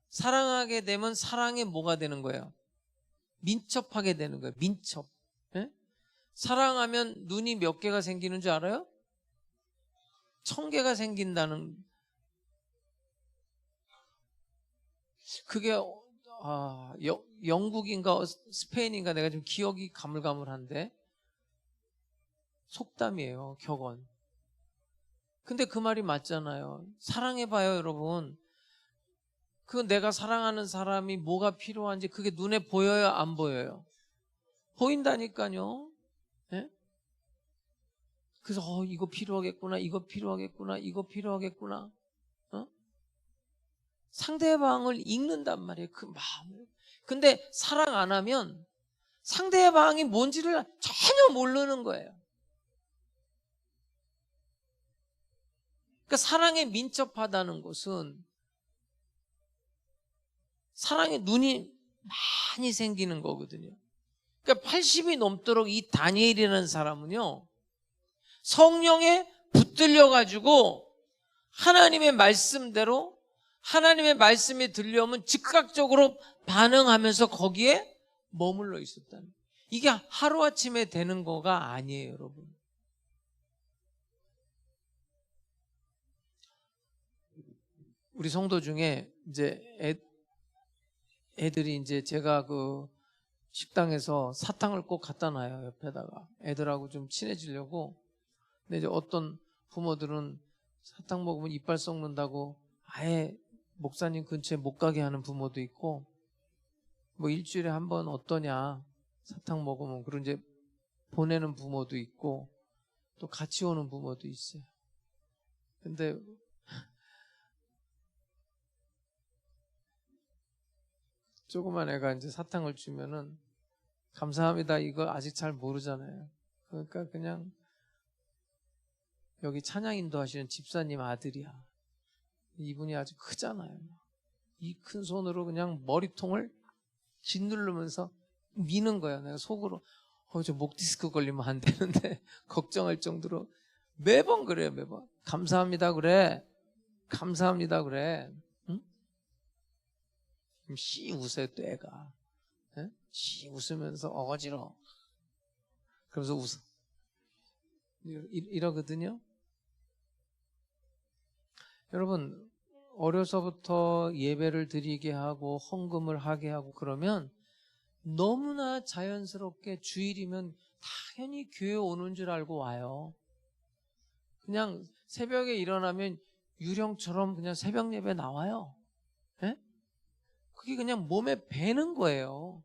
사랑하게 되면 사랑에 뭐가 되는 거예요? 민첩하게 되는 거예요. 민첩. 네? 사랑하면 눈이 몇 개가 생기는 줄 알아요? 1000개가 생긴다는. 그게 영국인가 스페인인가 내가 좀 기억이 가물가물한데 속담이에요. 격언. 근데 그 말이 맞잖아요. 사랑해봐요, 여러분. 그 내가 사랑하는 사람이 뭐가 필요한지 그게 눈에 보여요, 안 보여요? 보인다니까요. 네? 그래서 이거 필요하겠구나, 이거 필요하겠구나, 이거 필요하겠구나. 상대방을 읽는단 말이에요, 그 마음을. 근데 사랑 안 하면 상대방이 뭔지를 전혀 모르는 거예요. 그러니까 사랑에 민첩하다는 것은 사랑에 눈이 많이 생기는 거거든요. 그러니까 80이 넘도록 이 다니엘이라는 사람은요, 성령에 붙들려 가지고 하나님의 말씀대로 하나님의 말씀이 들려오면 즉각적으로 반응하면서 거기에 머물러 있었다는 거예요. 이게 하루아침에 되는 거가 아니에요, 여러분. 우리 성도 중에 이제 애들이 이제 제가 식당에서 사탕을 꼭 갖다 놔요, 옆에다가. 애들하고 좀 친해지려고. 근데 이제 어떤 부모들은 사탕 먹으면 이빨 썩는다고 아예 목사님 근처에 못 가게 하는 부모도 있고, 뭐 일주일에 한 번 어떠냐, 사탕 먹으면, 그런 이제 보내는 부모도 있고, 또 같이 오는 부모도 있어요. 근데 조그만 애가 이제 사탕을 주면은 감사합니다 이거 아직 잘 모르잖아요. 그러니까 그냥 여기 찬양 인도하시는 집사님 아들이야. 이분이 아주 크잖아요. 이 큰 손으로 그냥 머리통을 짓누르면서 미는 거야. 내가 속으로 저 목 디스크 걸리면 안 되는데 걱정할 정도로 매번 그래요. 매번 감사합니다 그래, 감사합니다 그래. 응? 씨 웃어요 또 애가. 응? 씨 웃으면서 어거지로 그러면서 웃어. 이러거든요. 여러분, 어려서부터 예배를 드리게 하고 헌금을 하게 하고 그러면 너무나 자연스럽게 주일이면 당연히 교회 오는 줄 알고 와요. 그냥 새벽에 일어나면 유령처럼 그냥 새벽 예배 나와요. 예? 그게 그냥 몸에 배는 거예요.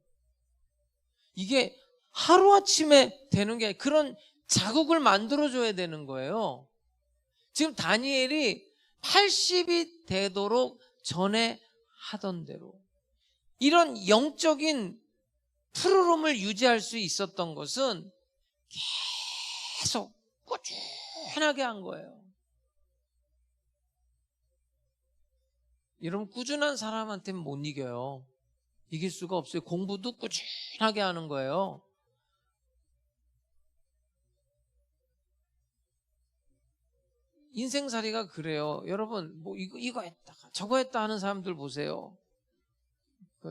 이게 하루아침에 되는 게 아니라 그런 자극을 만들어줘야 되는 거예요. 지금 다니엘이 80이 되도록 전에 하던 대로 이런 영적인 푸르름을 유지할 수 있었던 것은 계속 꾸준하게 한 거예요. 여러분, 꾸준한 사람한테는 못 이겨요. 이길 수가 없어요. 공부도 꾸준하게 하는 거예요. 인생살이가 그래요. 여러분, 뭐 이거 했다, 저거 했다 하는 사람들 보세요.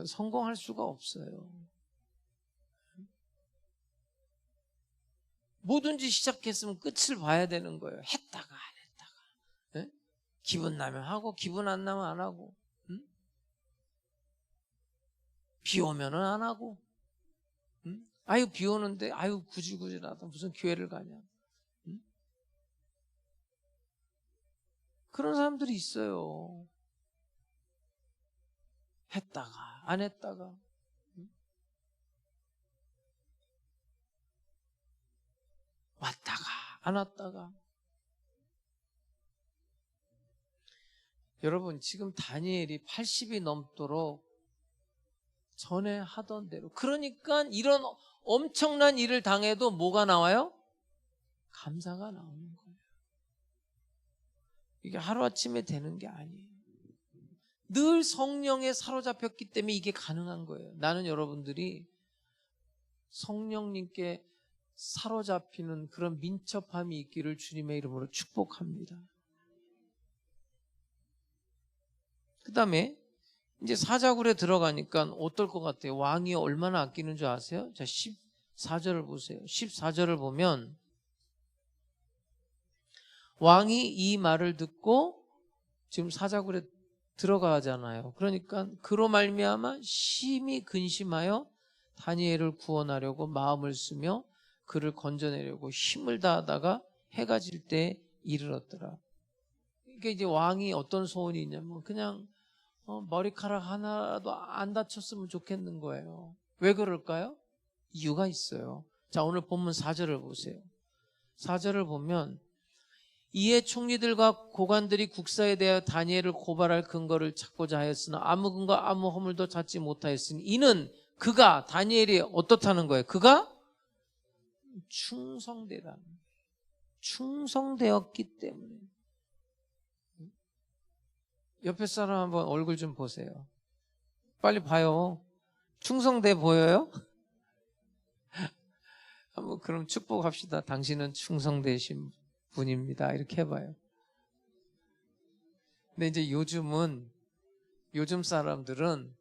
성공할 수가 없어요. 뭐든지 시작했으면 끝을 봐야 되는 거예요. 했다가 안 했다가. 네? 기분 나면 하고 기분 안 나면 안 하고. 응? 비 오면은 안 하고. 응? 아유 비 오는데 아유 구질구질하다 무슨 교회를 가냐. 응? 그런 사람들이 있어요. 했다가 안 했다가. 왔다가 안 왔다가. 여러분, 지금 다니엘이 80이 넘도록 전에 하던 대로, 그러니까 이런 엄청난 일을 당해도 뭐가 나와요? 감사가 나오는 거예요. 이게 하루아침에 되는 게 아니에요. 늘 성령에 사로잡혔기 때문에 이게 가능한 거예요. 나는 여러분들이 성령님께 사로잡히는 그런 민첩함이 있기를 주님의 이름으로 축복합니다. 그 다음에 이제 사자굴에 들어가니까 어떨 것 같아요? 왕이 얼마나 아끼는 줄 아세요? 자, 14절을 보세요. 14절을 보면 왕이 이 말을 듣고 지금 사자굴에 들어가잖아요. 그러니까 그로 말미암아 심히 근심하여 다니엘을 구원하려고 마음을 쓰며 그를 건져내려고 힘을 다하다가 해가 질 때 이르렀더라. 이게 이제 왕이 어떤 소원이 있냐면 그냥 머리카락 하나도 안 다쳤으면 좋겠는 거예요. 왜 그럴까요? 이유가 있어요. 자, 오늘 본문 4절을 보세요. 4절을 보면 이에 총리들과 고관들이 국사에 대하여 다니엘을 고발할 근거를 찾고자 하였으나 아무 근거 아무 허물도 찾지 못하였으니 이는 그가 다니엘이 어떻다는 거예요? 그가 충성되었기 때문에. 옆에 사람 한번 얼굴 좀 보세요. 빨리 봐요. 충성돼 보여요? 한번 그럼 축복합시다. 당신은 충성되신 분입니다. 이렇게 해봐요. 근데 이제 요즘 사람들은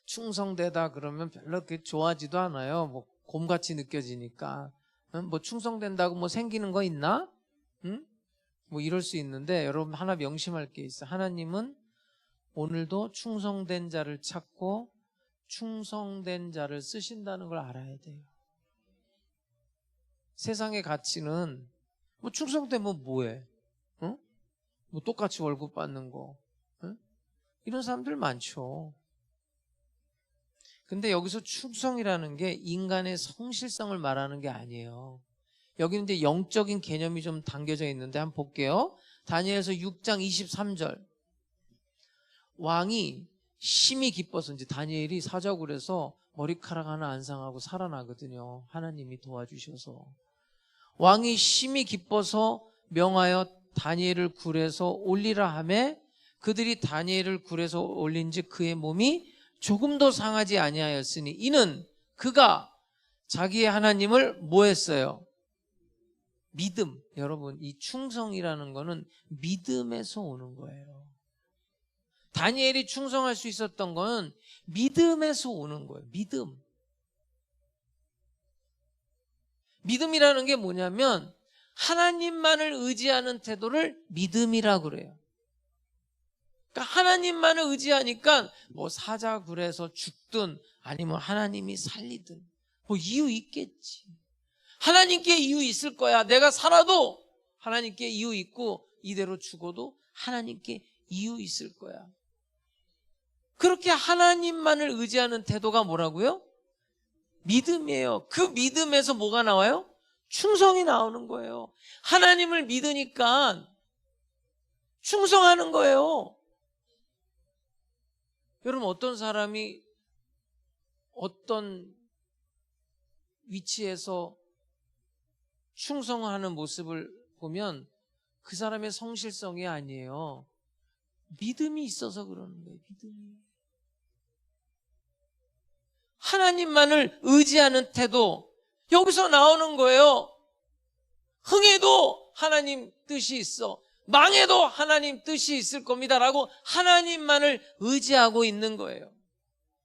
충성되다 그러면 별로 그렇게 좋아하지도 않아요. 뭐 곰같이 느껴지니까. 뭐 충성된다고 뭐 생기는 거 있나? 응? 뭐 이럴 수 있는데 여러분 하나 명심할 게 있어요. 하나님은 오늘도 충성된 자를 찾고 충성된 자를 쓰신다는 걸 알아야 돼요. 세상의 가치는 뭐 충성되면 뭐해? 응? 뭐 똑같이 월급 받는 거. 응? 이런 사람들 많죠. 근데 여기서 충성이라는 게 인간의 성실성을 말하는 게 아니에요. 여기는 이제 영적인 개념이 좀 담겨져 있는데 한번 볼게요. 다니엘서 6장 23절. 왕이 심히 기뻐서 이제 다니엘이 사자굴에서 머리카락 하나 안 상하고 살아나거든요. 하나님이 도와주셔서. 왕이 심히 기뻐서 명하여 다니엘을 굴에서 올리라 하매 그들이 다니엘을 굴에서 올린즉 그의 몸이 조금도 상하지 아니하였으니 이는 그가 자기의 하나님을 뭐 했어요? 믿음. 여러분, 이 충성이라는 거는 믿음에서 오는 거예요. 다니엘이 충성할 수 있었던 건 믿음에서 오는 거예요. 믿음. 믿음이라는 게 뭐냐면 하나님만을 의지하는 태도를 믿음이라고 그래요. 그러니까 하나님만을 의지하니까 뭐 사자굴에서 죽든 아니면 하나님이 살리든 뭐 이유 있겠지. 하나님께 이유 있을 거야. 내가 살아도 하나님께 이유 있고 이대로 죽어도 하나님께 이유 있을 거야. 그렇게 하나님만을 의지하는 태도가 뭐라고요? 믿음이에요. 그 믿음에서 뭐가 나와요? 충성이 나오는 거예요. 하나님을 믿으니까 충성하는 거예요. 여러분, 어떤 사람이 어떤 위치에서 충성하는 모습을 보면 그 사람의 성실성이 아니에요. 믿음이 있어서 그러는 거예요. 믿음이. 하나님만을 의지하는 태도, 여기서 나오는 거예요. 흥해도 하나님 뜻이 있어. 망해도 하나님 뜻이 있을 겁니다라고 하나님만을 의지하고 있는 거예요.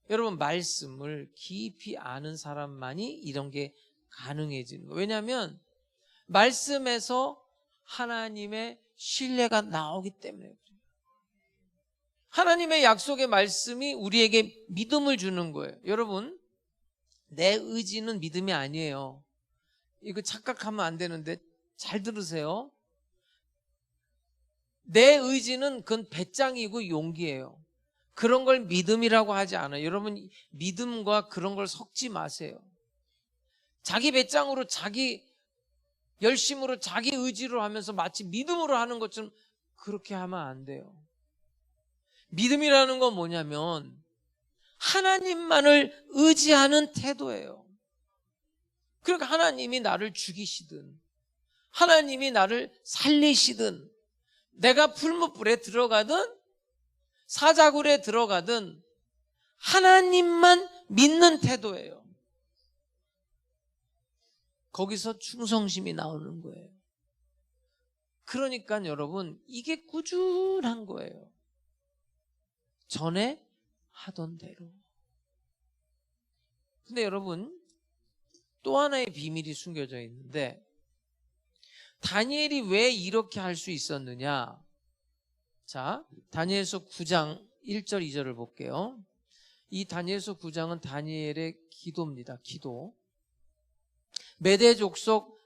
여러분, 말씀을 깊이 아는 사람만이 이런 게 가능해지는 거예요. 왜냐하면 말씀에서 하나님의 신뢰가 나오기 때문에 그래요. 하나님의 약속의 말씀이 우리에게 믿음을 주는 거예요. 여러분, 내 의지는 믿음이 아니에요. 이거 착각하면 안 되는데 잘 들으세요. 내 의지는 그건 배짱이고 용기예요. 그런 걸 믿음이라고 하지 않아요. 여러분, 믿음과 그런 걸 섞지 마세요. 자기 배짱으로 자기 열심으로 자기 의지로 하면서 마치 믿음으로 하는 것처럼 그렇게 하면 안 돼요. 믿음이라는 건 뭐냐면 하나님만을 의지하는 태도예요. 그러니까 하나님이 나를 죽이시든 하나님이 나를 살리시든 내가 풀무불에 들어가든 사자굴에 들어가든 하나님만 믿는 태도예요. 거기서 충성심이 나오는 거예요. 그러니까 여러분, 이게 꾸준한 거예요. 전에 하던 대로. 근데 여러분, 또 하나의 비밀이 숨겨져 있는데 다니엘이 왜 이렇게 할 수 있었느냐? 자, 다니엘서 9장 1절 2절을 볼게요. 이 다니엘서 9장은 다니엘의 기도입니다. 기도. 메대 족속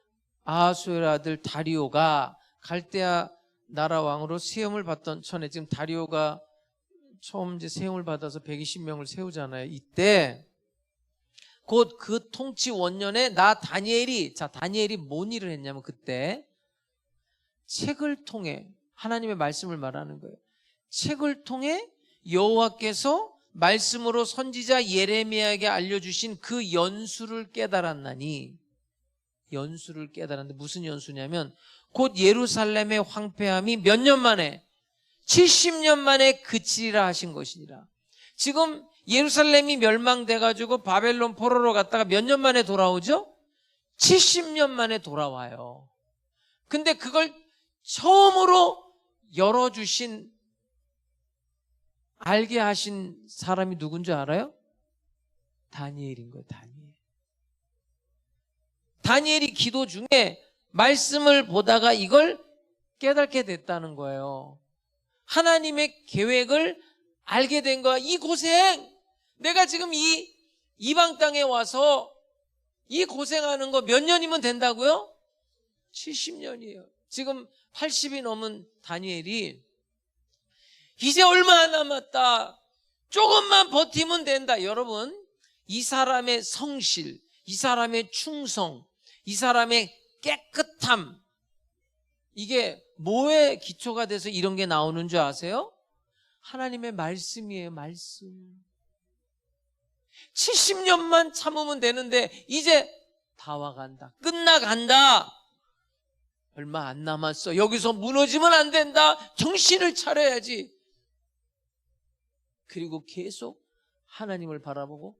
아하수엘 아들 다리오가 갈대아 나라 왕으로 세움을 받던 천에, 지금 다리오가 처음 이제 세움을 받아서 120명을 세우잖아요. 이때 곧 그 통치 원년에 나 다니엘이, 자, 다니엘이 뭔 일을 했냐면 그때 책을 통해 하나님의 말씀을 말하는 거예요. 책을 통해 여호와께서 말씀으로 선지자 예레미야에게 알려주신 그 연수를 깨달았나니, 연수를 깨달았는데 무슨 연수냐면 곧 예루살렘의 황폐함이 몇 년 만에 70년 만에 그치리라 하신 것이니라. 지금 예루살렘이 멸망돼가지고 바벨론 포로로 갔다가 몇 년 만에 돌아오죠? 70년 만에 돌아와요. 근데 그걸 처음으로 열어주신, 알게 하신 사람이 누군지 알아요? 다니엘인 거예요. 다니엘이 기도 중에 말씀을 보다가 이걸 깨닫게 됐다는 거예요. 하나님의 계획을 알게 된 거야. 이 고생, 내가 지금 이 이방 땅에 와서 이 고생하는 거 몇 년이면 된다고요? 70년이에요. 지금 80이 넘은 다니엘이 이제 얼마 안 남았다. 조금만 버티면 된다. 여러분, 이 사람의 성실, 이 사람의 충성, 이 사람의 깨끗함, 이게 뭐에 기초가 돼서 이런 게 나오는 줄 아세요? 하나님의 말씀이에요. 말씀. 70년만 참으면 되는데 이제 다 와간다. 끝나간다. 얼마 안 남았어. 여기서 무너지면 안 된다. 정신을 차려야지. 그리고 계속 하나님을 바라보고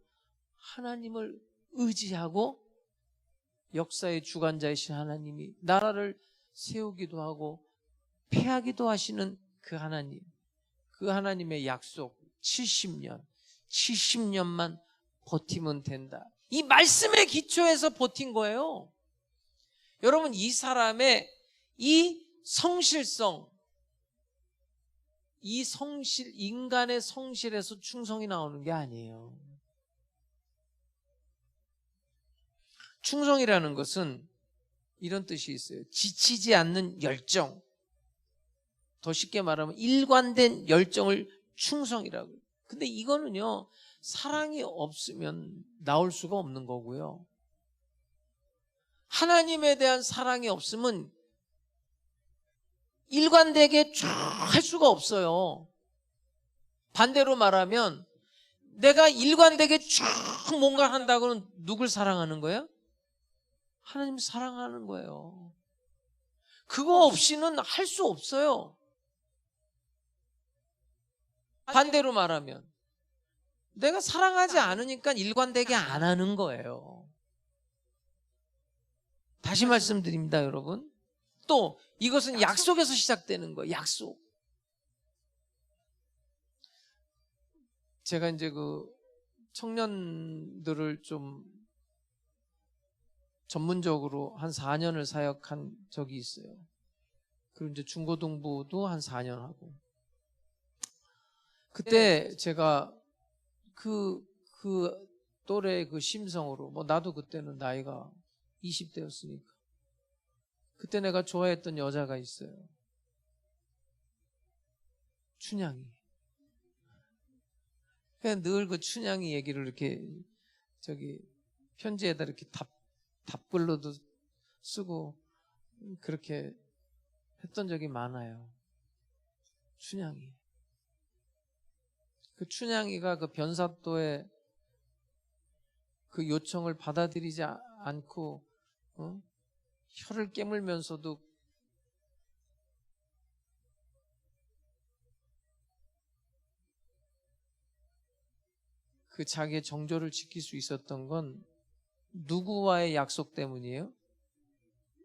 하나님을 의지하고 역사의 주관자이신 하나님이 나라를 세우기도 하고 폐하기도 하시는 그 하나님, 그 하나님의 약속 70년만 버티면 된다. 이 말씀의 기초에서 버틴 거예요. 여러분, 이 사람의 이 성실성, 이 성실, 인간의 성실에서 충성이 나오는 게 아니에요. 충성이라는 것은 이런 뜻이 있어요. 지치지 않는 열정. 더 쉽게 말하면 일관된 열정을 충성이라고. 근데 이거는요, 사랑이 없으면 나올 수가 없는 거고요. 하나님에 대한 사랑이 없으면 일관되게 쭉 할 수가 없어요. 반대로 말하면 내가 일관되게 쭉 뭔가 한다고는 누굴 사랑하는 거예요? 하나님 사랑하는 거예요. 그거 없이는 할 수 없어요. 반대로 말하면 내가 사랑하지 않으니까 일관되게 안 하는 거예요. 다시 말씀드립니다, 여러분. 또 이것은 약속에서 시작되는 거예요. 약속. 제가 이제 그 청년들을 좀 전문적으로 한 4년을 사역한 적이 있어요. 그리고 이제 중고등부도 한 4년 하고. 그때 제가 그 또래 그 심성으로, 뭐 나도 그때는 나이가 20대였으니까. 그때 내가 좋아했던 여자가 있어요. 춘향이. 그냥 늘 그 춘향이 얘기를 이렇게 편지에다 이렇게 답글로도 쓰고 그렇게 했던 적이 많아요. 춘향이. 그 춘향이가 그 변사또의 그 요청을 받아들이지 않고 혀를 깨물면서도 그 자기의 정조를 지킬 수 있었던 건 누구와의 약속 때문이에요?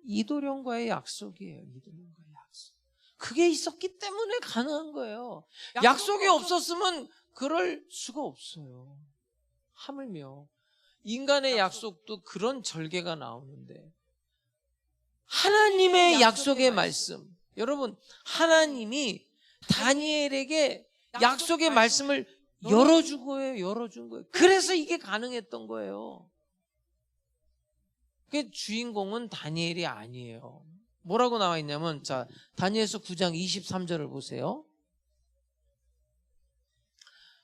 이도령과의 약속이에요. 이도령과의 약속. 그게 있었기 때문에 가능한 거예요. 약속이 없었으면 그럴 수가 없어요. 하물며 인간의 약속도 그런 절개가 나오는데 하나님의 약속의 말씀. 여러분, 하나님이 다니엘에게 약속의 말씀을 열어준 거예요. 그래서 이게 가능했던 거예요. 그 주인공은 다니엘이 아니에요. 뭐라고 나와 있냐면, 자, 다니엘서 9장 23절을 보세요.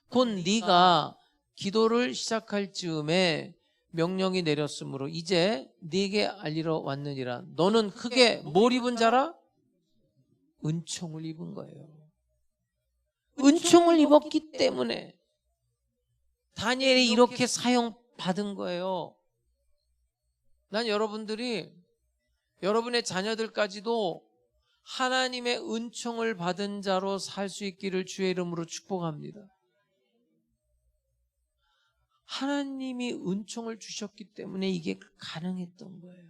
곧 네가 기도를 시작할 즈음에 명령이 내렸으므로 이제 네게 알리러 왔느니라. 너는 크게 뭘 입은 자라? 은총을 입은 거예요. 은총을 입었기 때문에 다니엘이 이렇게 사용받은 거예요. 난 여러분들이 여러분의 자녀들까지도 하나님의 은총을 받은 자로 살 수 있기를 주의 이름으로 축복합니다. 하나님이 은총을 주셨기 때문에 이게 가능했던 거예요.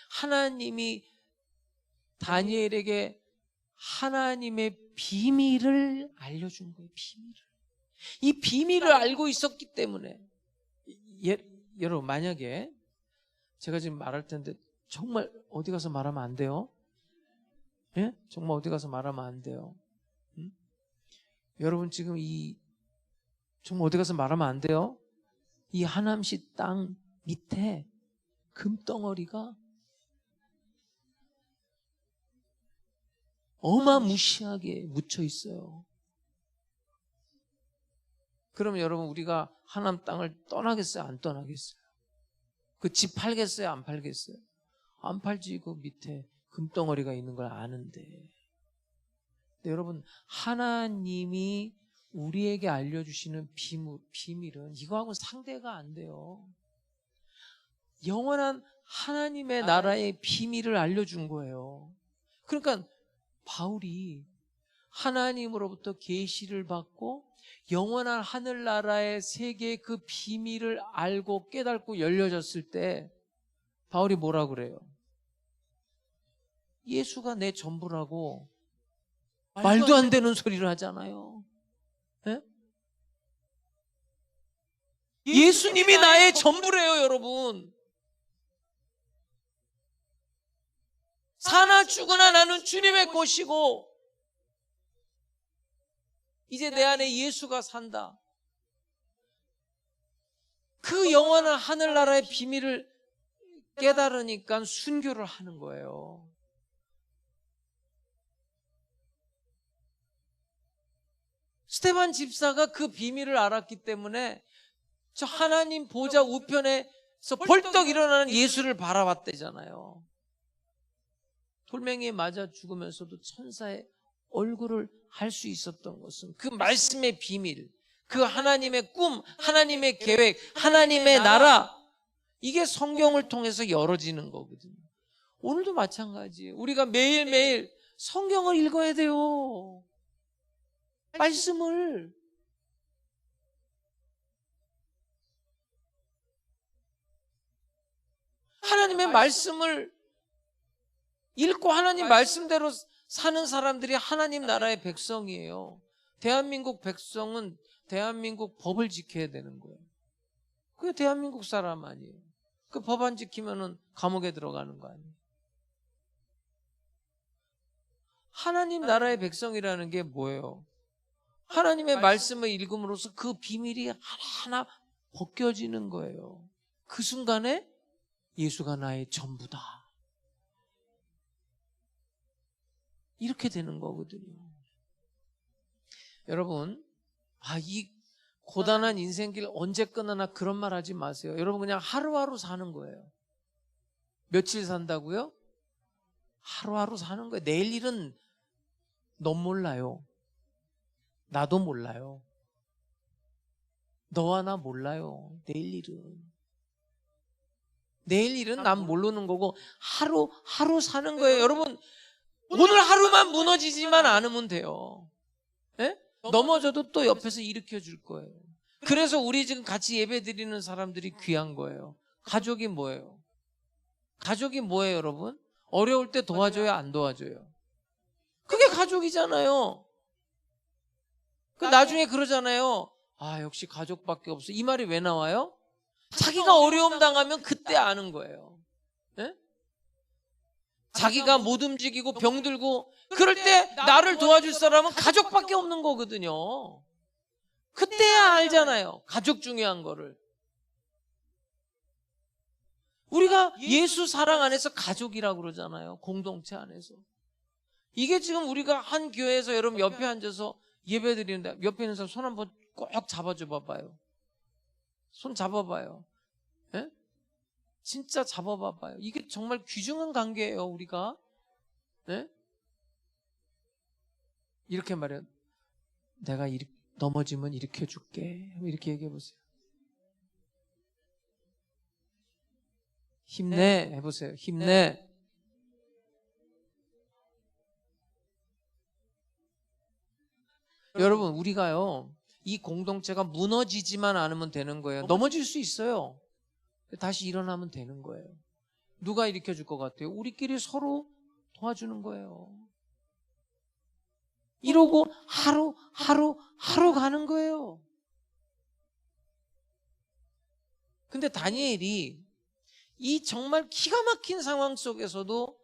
하나님이 다니엘에게 하나님의 비밀을 알려준 거예요. 비밀을. 이 비밀을 알고 있었기 때문에 여러분, 만약에 제가 지금 말할 텐데 정말 어디 가서 말하면 안 돼요. 예? 정말 어디 가서 말하면 안 돼요. 여러분, 지금 이 정말 어디 가서 말하면 안 돼요. 이 하남시 땅 밑에 금덩어리가 어마무시하게 묻혀 있어요. 그러면 여러분, 우리가 하남 땅을 떠나겠어요? 안 떠나겠어요? 그 집 팔겠어요? 안 팔겠어요? 안 팔지. 그 밑에 금덩어리가 있는 걸 아는데. 근데 여러분, 하나님이 우리에게 알려주시는 비밀은 이거하고 상대가 안 돼요. 영원한 하나님의 나라의 비밀을 알려준 거예요. 그러니까 바울이 하나님으로부터 계시를 받고 영원한 하늘나라의 세계의 그 비밀을 알고 깨닫고 열려졌을 때 바울이 뭐라 그래요? 예수가 내 전부라고 말도 안 되는 소리를 하잖아요. 예? 예수님이 나의 전부래요, 여러분. 사나 죽으나 나는 주님의 것이고 이제 내 안에 예수가 산다. 그 영원한 하늘나라의 비밀을 깨달으니까 순교를 하는 거예요. 스데반 집사가 그 비밀을 알았기 때문에 저 하나님 보좌 우편에서 벌떡 일어나는 예수를 바라봤대잖아요. 돌멩이에 맞아 죽으면서도 천사의 얼굴을 할 수 있었던 것은 그 말씀의 비밀, 그 하나님의 꿈, 하나님의 계획, 하나님의 나라, 이게 성경을 통해서 열어지는 거거든요. 오늘도 마찬가지예요. 우리가 매일매일 성경을 읽어야 돼요. 말씀을. 하나님의 말씀을 읽고 하나님 말씀대로 사는 사람들이 하나님 나라의 백성이에요. 대한민국 백성은 대한민국 법을 지켜야 되는 거예요. 그게 대한민국 사람 아니에요. 그 법 안 지키면은 감옥에 들어가는 거 아니에요. 하나님 나라의 백성이라는 게 뭐예요? 하나님의 말씀을 읽음으로써 그 비밀이 하나하나 벗겨지는 거예요. 그 순간에 예수가 나의 전부다. 이렇게 되는 거거든요. 여러분, 이 고단한 인생길 언제 끝나나 그런 말 하지 마세요. 여러분, 그냥 하루하루 사는 거예요. 며칠 산다고요? 하루하루 사는 거예요. 내일 일은 넌 몰라요. 나도 몰라요. 너와 나 몰라요. 내일 일은. 내일 일은 난 모르는 거고 하루 사는 거예요. 여러분, 오늘 하루만 무너지지만 않으면 돼요. 예? 넘어져도 또 옆에서 일으켜 줄 거예요. 그래서 우리 지금 같이 예배 드리는 사람들이 귀한 거예요. 가족이 뭐예요? 가족이 뭐예요, 여러분? 어려울 때 도와줘요, 안 도와줘요? 그게 가족이잖아요. 나중에 그러잖아요. 역시 가족밖에 없어. 이 말이 왜 나와요? 자기가 어려움 당하면 그때 아는 거예요. 예? 자기가 못 움직이고 병들고 그럴 때 나를 도와줄 사람은 가족밖에 없는 거거든요. 그때야 알잖아요. 가족 중요한 거를. 우리가 예수 사랑 안에서 가족이라고 그러잖아요. 공동체 안에서. 이게 지금 우리가 한 교회에서 여러분 옆에 앉아서 예배 드리는데 옆에 있는 사람 손 한번 꼭 잡아줘 봐봐요. 손 잡아봐요. 예? 진짜 잡아봐봐요. 이게 정말 귀중한 관계예요, 우리가. 예? 이렇게 말해요. 내가 넘어지면 일으켜줄게. 이렇게 얘기해보세요. 힘내. 해보세요. 힘내. 여러분, 우리가요, 이 공동체가 무너지지만 않으면 되는 거예요. 넘어질 수 있어요. 다시 일어나면 되는 거예요. 누가 일으켜줄 것 같아요? 우리끼리 서로 도와주는 거예요. 이러고 하루 가는 거예요. 근데 다니엘이 이 정말 기가 막힌 상황 속에서도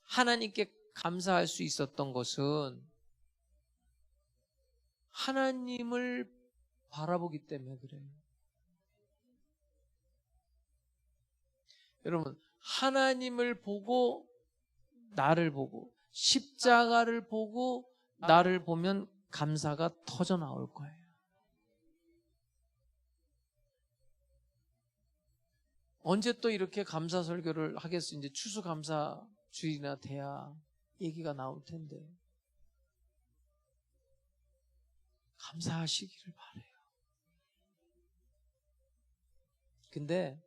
하나님께 감사할 수 있었던 것은 하나님을 바라보기 때문에 그래요. 여러분, 하나님을 보고 나를 보고 십자가를 보고 나를 보면 감사가 터져 나올 거예요. 언제 또 이렇게 감사 설교를 하겠어요? 이제 추수감사 주일이나 돼야 얘기가 나올 텐데. 감사하시기를 바라요. 근데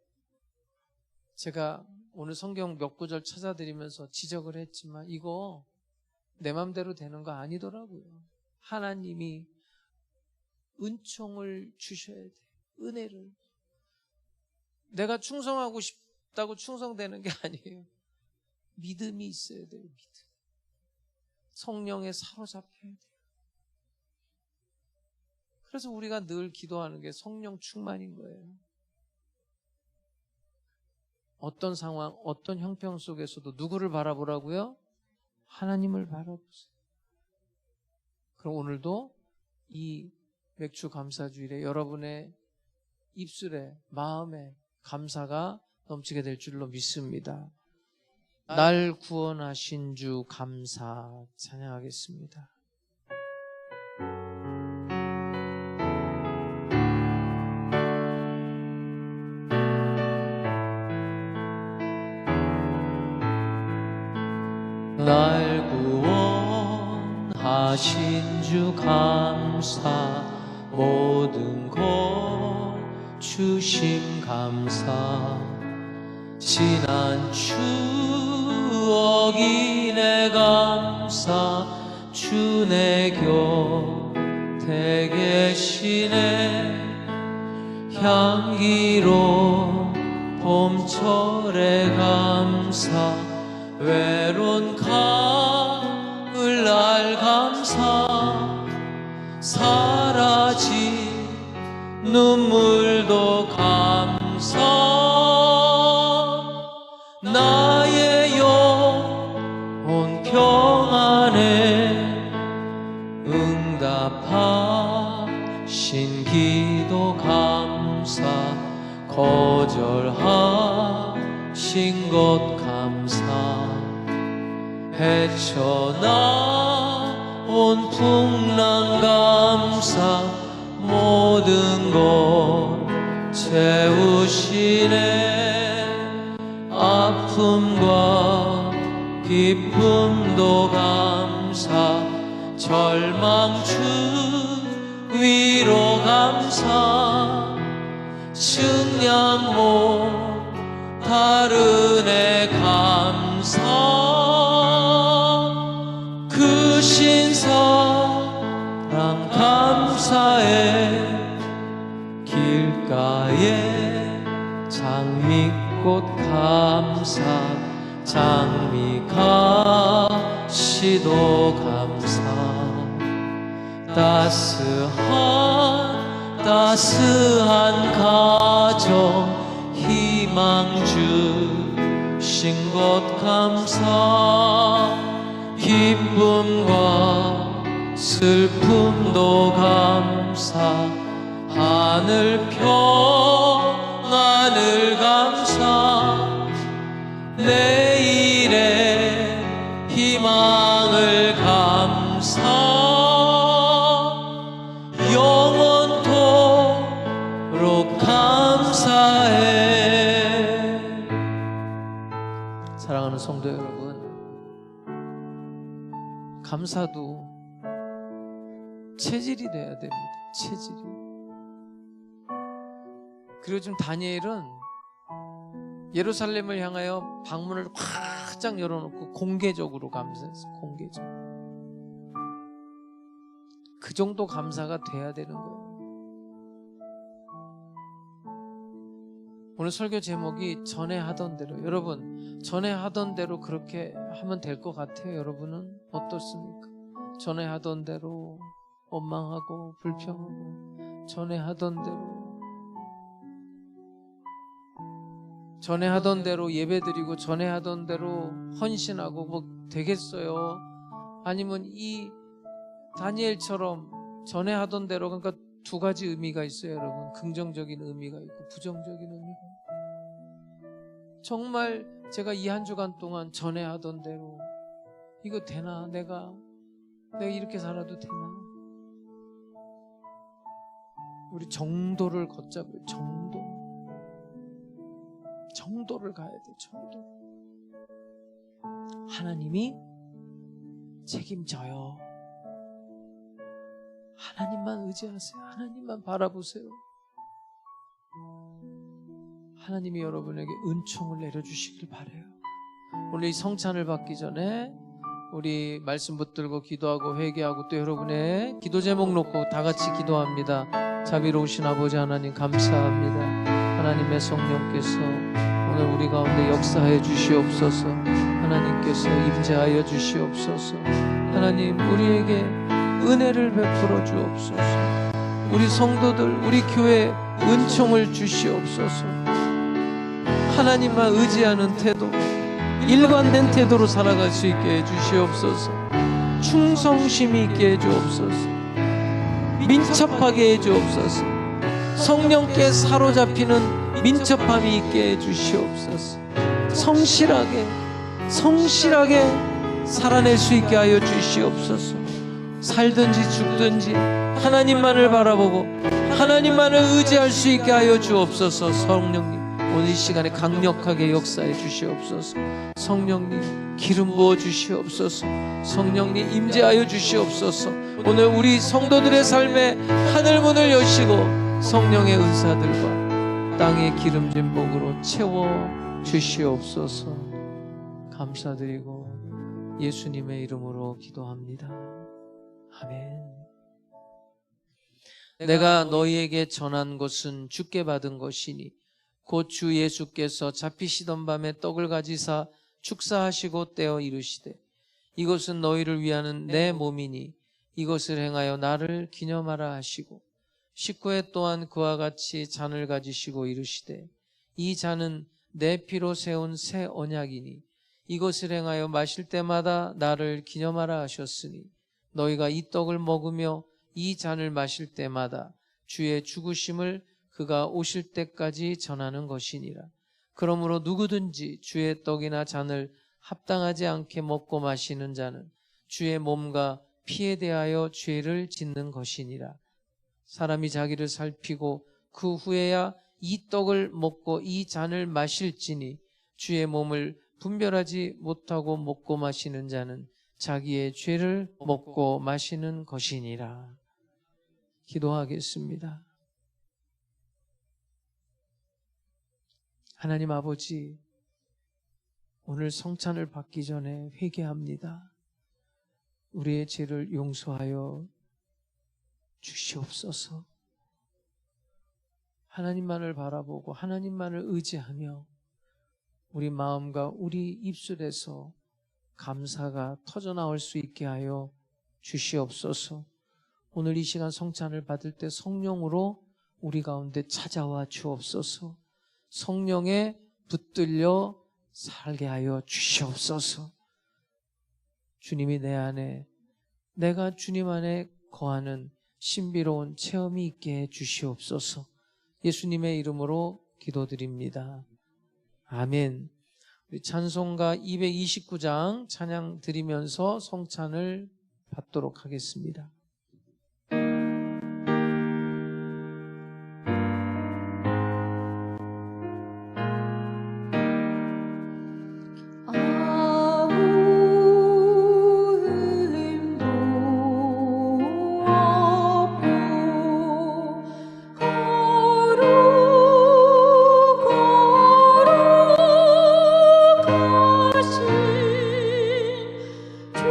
제가 오늘 성경 몇 구절 찾아드리면서 지적을 했지만 이거 내 맘대로 되는 거 아니더라고요. 하나님이 은총을 주셔야 돼요. 은혜를. 내가 충성하고 싶다고 충성되는 게 아니에요. 믿음이 있어야 돼요. 믿음. 성령에 사로잡혀야 돼요. 그래서 우리가 늘 기도하는 게 성령 충만인 거예요. 어떤 상황, 어떤 형편 속에서도 누구를 바라보라고요? 하나님을 바라보세요. 그럼 오늘도 이 맥주 감사주일에 여러분의 입술에, 마음에 감사가 넘치게 될 줄로 믿습니다. 날 구원하신 주 감사 찬양하겠습니다. 날 구원하신 주 감사 모든 것 주심 감사 지난 추억이 내 감사 주 내 곁에 계시네 향기로 봄철의 감사 외로운 가을 날 감사 사라진 눈물도 감사 나의 영혼 평안에 응답하신 기도 감사 거절하신 것 감사 헤쳐나온 풍랑 감사 모든 것 채우시네 아픔과 기쁨도 감사 절망 주위로 감사 측량 못다른 애 감사 그 신사랑 감사해 길가에 장미꽃 감사 장미 가시도 감사 따스한 가정 희망 주신 것 감사 기쁨과 슬픔도 감사 하늘 평안을 감사 내일의 희망을 감사 영원토록 감사해. 사랑하는 성도 여러분, 감사도 체질이 돼야 됩니다. 체질이. 그리고 지금 다니엘은 예루살렘을 향하여 방문을 활짝 열어놓고 공개적으로 감사했어요. 공개적으로. 그 정도 감사가 돼야 되는 거예요. 오늘 설교 제목이 전에 하던 대로. 여러분, 전에 하던 대로 그렇게 하면 될 것 같아요. 여러분은 어떻습니까? 전에 하던 대로 원망하고 불평하고 전에 하던 대로 예배드리고 전에 하던 대로 헌신하고 뭐 되겠어요? 아니면 이 다니엘처럼 전에 하던 대로, 그러니까 두 가지 의미가 있어요, 여러분. 긍정적인 의미가 있고 부정적인 의미가 있고. 정말 제가 이 한 주간 동안 전에 하던 대로 이거 되나? 내가 이렇게 살아도 되나? 우리 정도를 걷자고요. 정도를 가야 돼. 정도. 하나님이 책임져요. 하나님만 의지하세요. 하나님만 바라보세요. 하나님이 여러분에게 은총을 내려주시길 바라요. 오늘 이 성찬을 받기 전에 우리 말씀 붙들고 기도하고 회개하고 또 여러분의 기도 제목 놓고 다 같이 기도합니다. 자비로우신 아버지 하나님 감사합니다. 하나님의 성령께서 오늘 우리 가운데 역사해 주시옵소서. 하나님께서 임재하여 주시옵소서. 하나님 우리에게 은혜를 베풀어 주옵소서. 우리 성도들 우리 교회에 은총을 주시옵소서. 하나님만 의지하는 태도, 일관된 태도로 살아갈 수 있게 해주시옵소서. 충성심이 있게 해주옵소서. 민첩하게 해주옵소서. 성령께 사로잡히는 민첩함이 있게 해주시옵소서. 성실하게 살아낼 수 있게 하여 주시옵소서. 살든지 죽든지 하나님만을 바라보고 하나님만을 의지할 수 있게 하여 주옵소서. 성령님 오늘 이 시간에 강력하게 역사해 주시옵소서. 성령님 기름 부어 주시옵소서. 성령님 임재하여 주시옵소서. 오늘 우리 성도들의 삶에 하늘문을 여시고 성령의 은사들과 땅의 기름진 복으로 채워 주시옵소서. 감사드리고 예수님의 이름으로 기도합니다. 아멘. 내가 너희에게 전한 것은 주께 받은 것이니 곧 주 예수께서 잡히시던 밤에 떡을 가지사 축사하시고 떼어 이르시되 이것은 너희를 위하는 내 몸이니 이것을 행하여 나를 기념하라 하시고 19회 또한 그와 같이 잔을 가지시고 이르시되 이 잔은 내 피로 세운 새 언약이니 이것을 행하여 마실 때마다 나를 기념하라 하셨으니 너희가 이 떡을 먹으며 이 잔을 마실 때마다 주의 죽으심을 그가 오실 때까지 전하는 것이니라. 그러므로 누구든지 주의 떡이나 잔을 합당하지 않게 먹고 마시는 자는 주의 몸과 피에 대하여 죄를 짓는 것이니라. 사람이 자기를 살피고 그 후에야 이 떡을 먹고 이 잔을 마실지니 주의 몸을 분별하지 못하고 먹고 마시는 자는 자기의 죄를 먹고 마시는 것이니라. 기도하겠습니다. 하나님 아버지, 오늘 성찬을 받기 전에 회개합니다. 우리의 죄를 용서하여 주시옵소서. 하나님만을 바라보고 하나님만을 의지하며 우리 마음과 우리 입술에서 감사가 터져나올 수 있게 하여 주시옵소서. 오늘 이 시간 성찬을 받을 때 성령으로 우리 가운데 찾아와 주옵소서. 성령에 붙들려 살게 하여 주시옵소서. 주님이 내 안에, 내가 주님 안에 거하는 신비로운 체험이 있게 해 주시옵소서. 예수님의 이름으로 기도드립니다. 아멘. 우리 찬송가 229장 찬양 드리면서 성찬을 받도록 하겠습니다. 주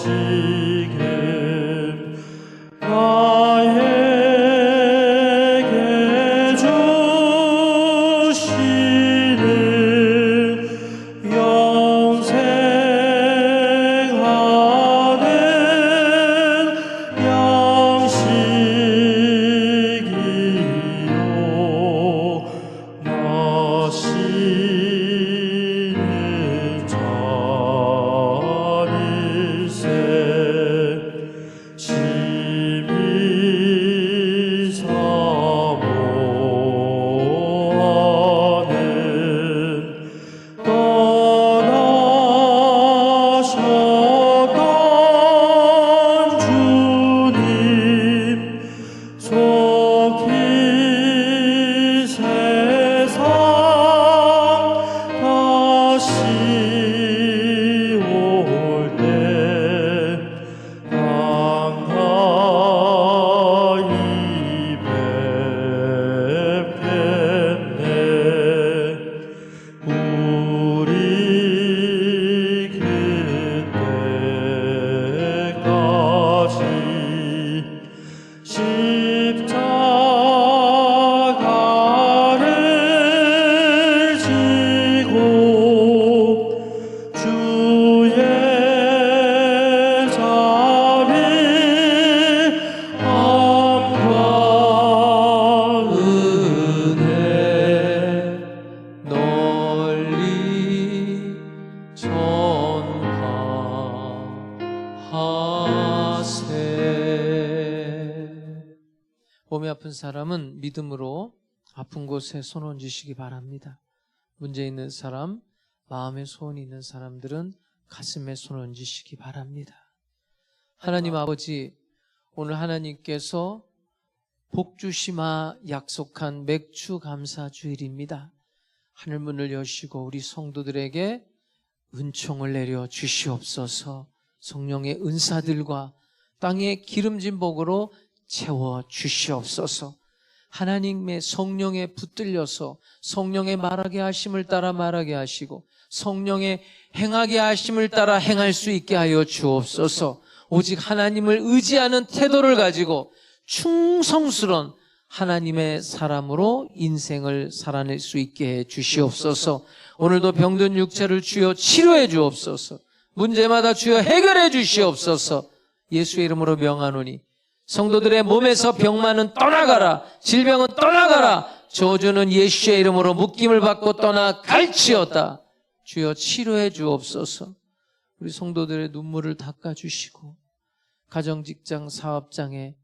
지금 나에게 주시는 영생하는 양식이요 마시는 잔일세 심히 사모하는 떠나셨던 주님 속히 세상 다시 올 때 한가히 뵙겠네. 우리 그때까지 십자가를 지고 주의 자비 암과 은혜 널리 전하하세. 몸이 아픈 사람은 믿음으로 아픈 곳에 손 얹으시기 바랍니다. 문제 있는 사람, 마음에 소원이 있는 사람들은 가슴에 손 얹으시기 바랍니다. 하나님 아버지, 오늘 하나님께서 복 주시마 약속한 맥주 감사 주일입니다. 하늘문을 여시고 우리 성도들에게 은총을 내려 주시옵소서. 성령의 은사들과 땅의 기름진 복으로 채워 주시옵소서. 하나님의 성령에 붙들려서 성령의 말하게 하심을 따라 말하게 하시고 성령의 행하게 하심을 따라 행할 수 있게 하여 주옵소서. 오직 하나님을 의지하는 태도를 가지고 충성스러운 하나님의 사람으로 인생을 살아낼 수 있게 해 주시옵소서. 오늘도 병든 육체를 주여 치료해 주옵소서. 문제마다 주여 해결해 주시옵소서. 예수의 이름으로 명하노니 성도들의 몸에서 병만은 떠나가라, 질병은 떠나가라, 저주는 예수의 이름으로 묶임을 받고 떠나갈지어다. 주여 치료해 주옵소서. 우리 성도들의 눈물을 닦아주시고 가정, 직장, 사업장에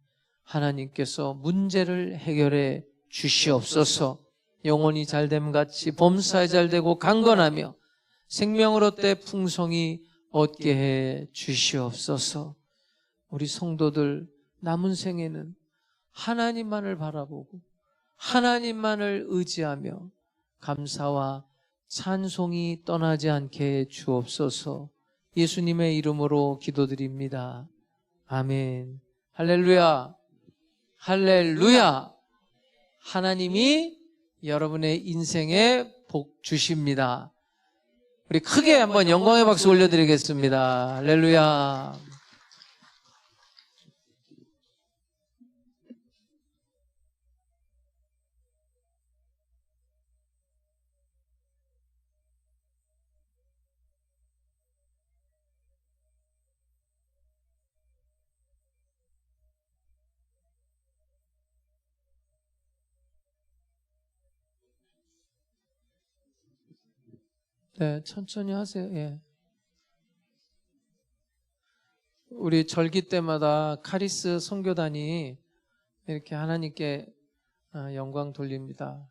하나님께서 문제를 해결해 주시옵소서. 영혼이 잘됨같이 범사에 잘되고 강건하며 생명을 얻되 풍성히 얻게 해 주시옵소서. 우리 성도들 남은 생에는 하나님만을 바라보고 하나님만을 의지하며 감사와 찬송이 떠나지 않게 해 주옵소서. 예수님의 이름으로 기도드립니다. 아멘. 할렐루야. 할렐루야. 하나님이 여러분의 인생에 복 주십니다. 우리 크게 한번 영광의 박수 올려드리겠습니다. 할렐루야. 네, 천천히 하세요. 예. 우리 절기 때마다 카리스 선교단이 이렇게 하나님께 영광 돌립니다.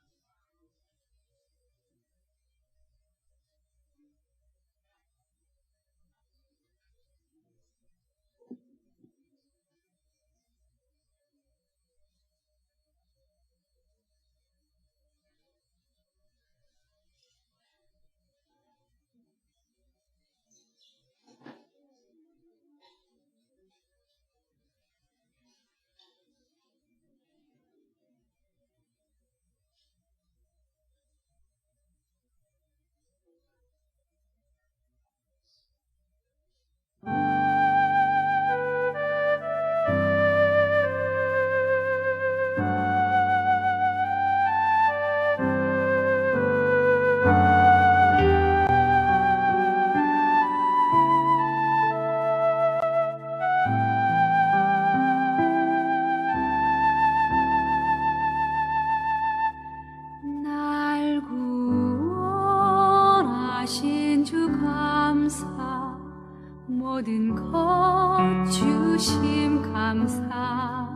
주심 감사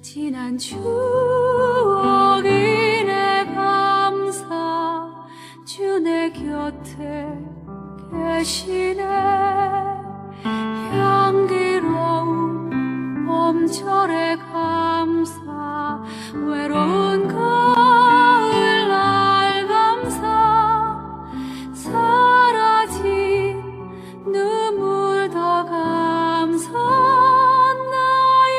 지난 추억이네 감사 주 내 곁에 계시네 향기로운 봄철에 감사 외로운 가을날 감사 사라진 눈물 더 감사 나의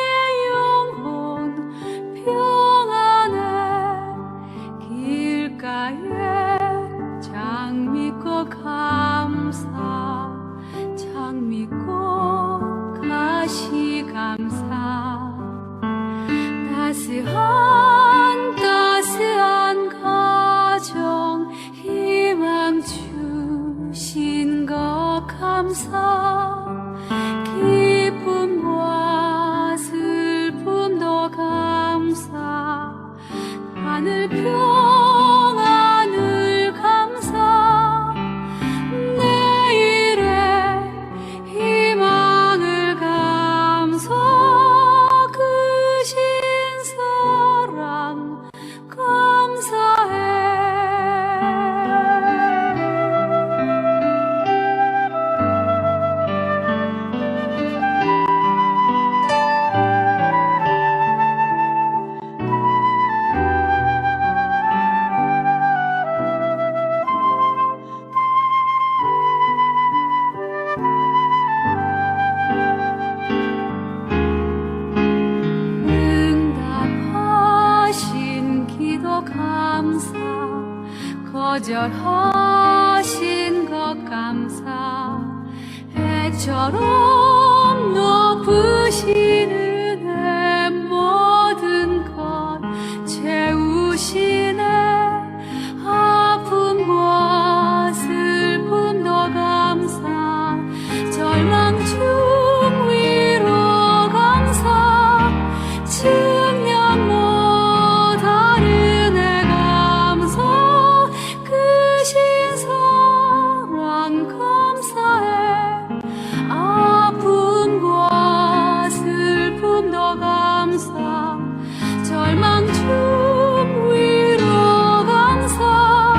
영혼 평안해 길가에 장미꽃 감사 장미꽃 가시 감사 따스한 가정 희망 주신 것 감사 기쁨과 슬픔도 감사 하늘 평안을 감사 내일의 희망을 감사 크신 사랑 감사해 응답하신 기도 감사 거절하신 것 감사 해처럼 높으신 은혜 모든 것 채우시네 아픔과 슬픔도 감사 절망 중 위로 감사 측량 못하는 애 감사 크신 사랑 감사해 아픔과 슬픔도 감사 절망 중 위로 감사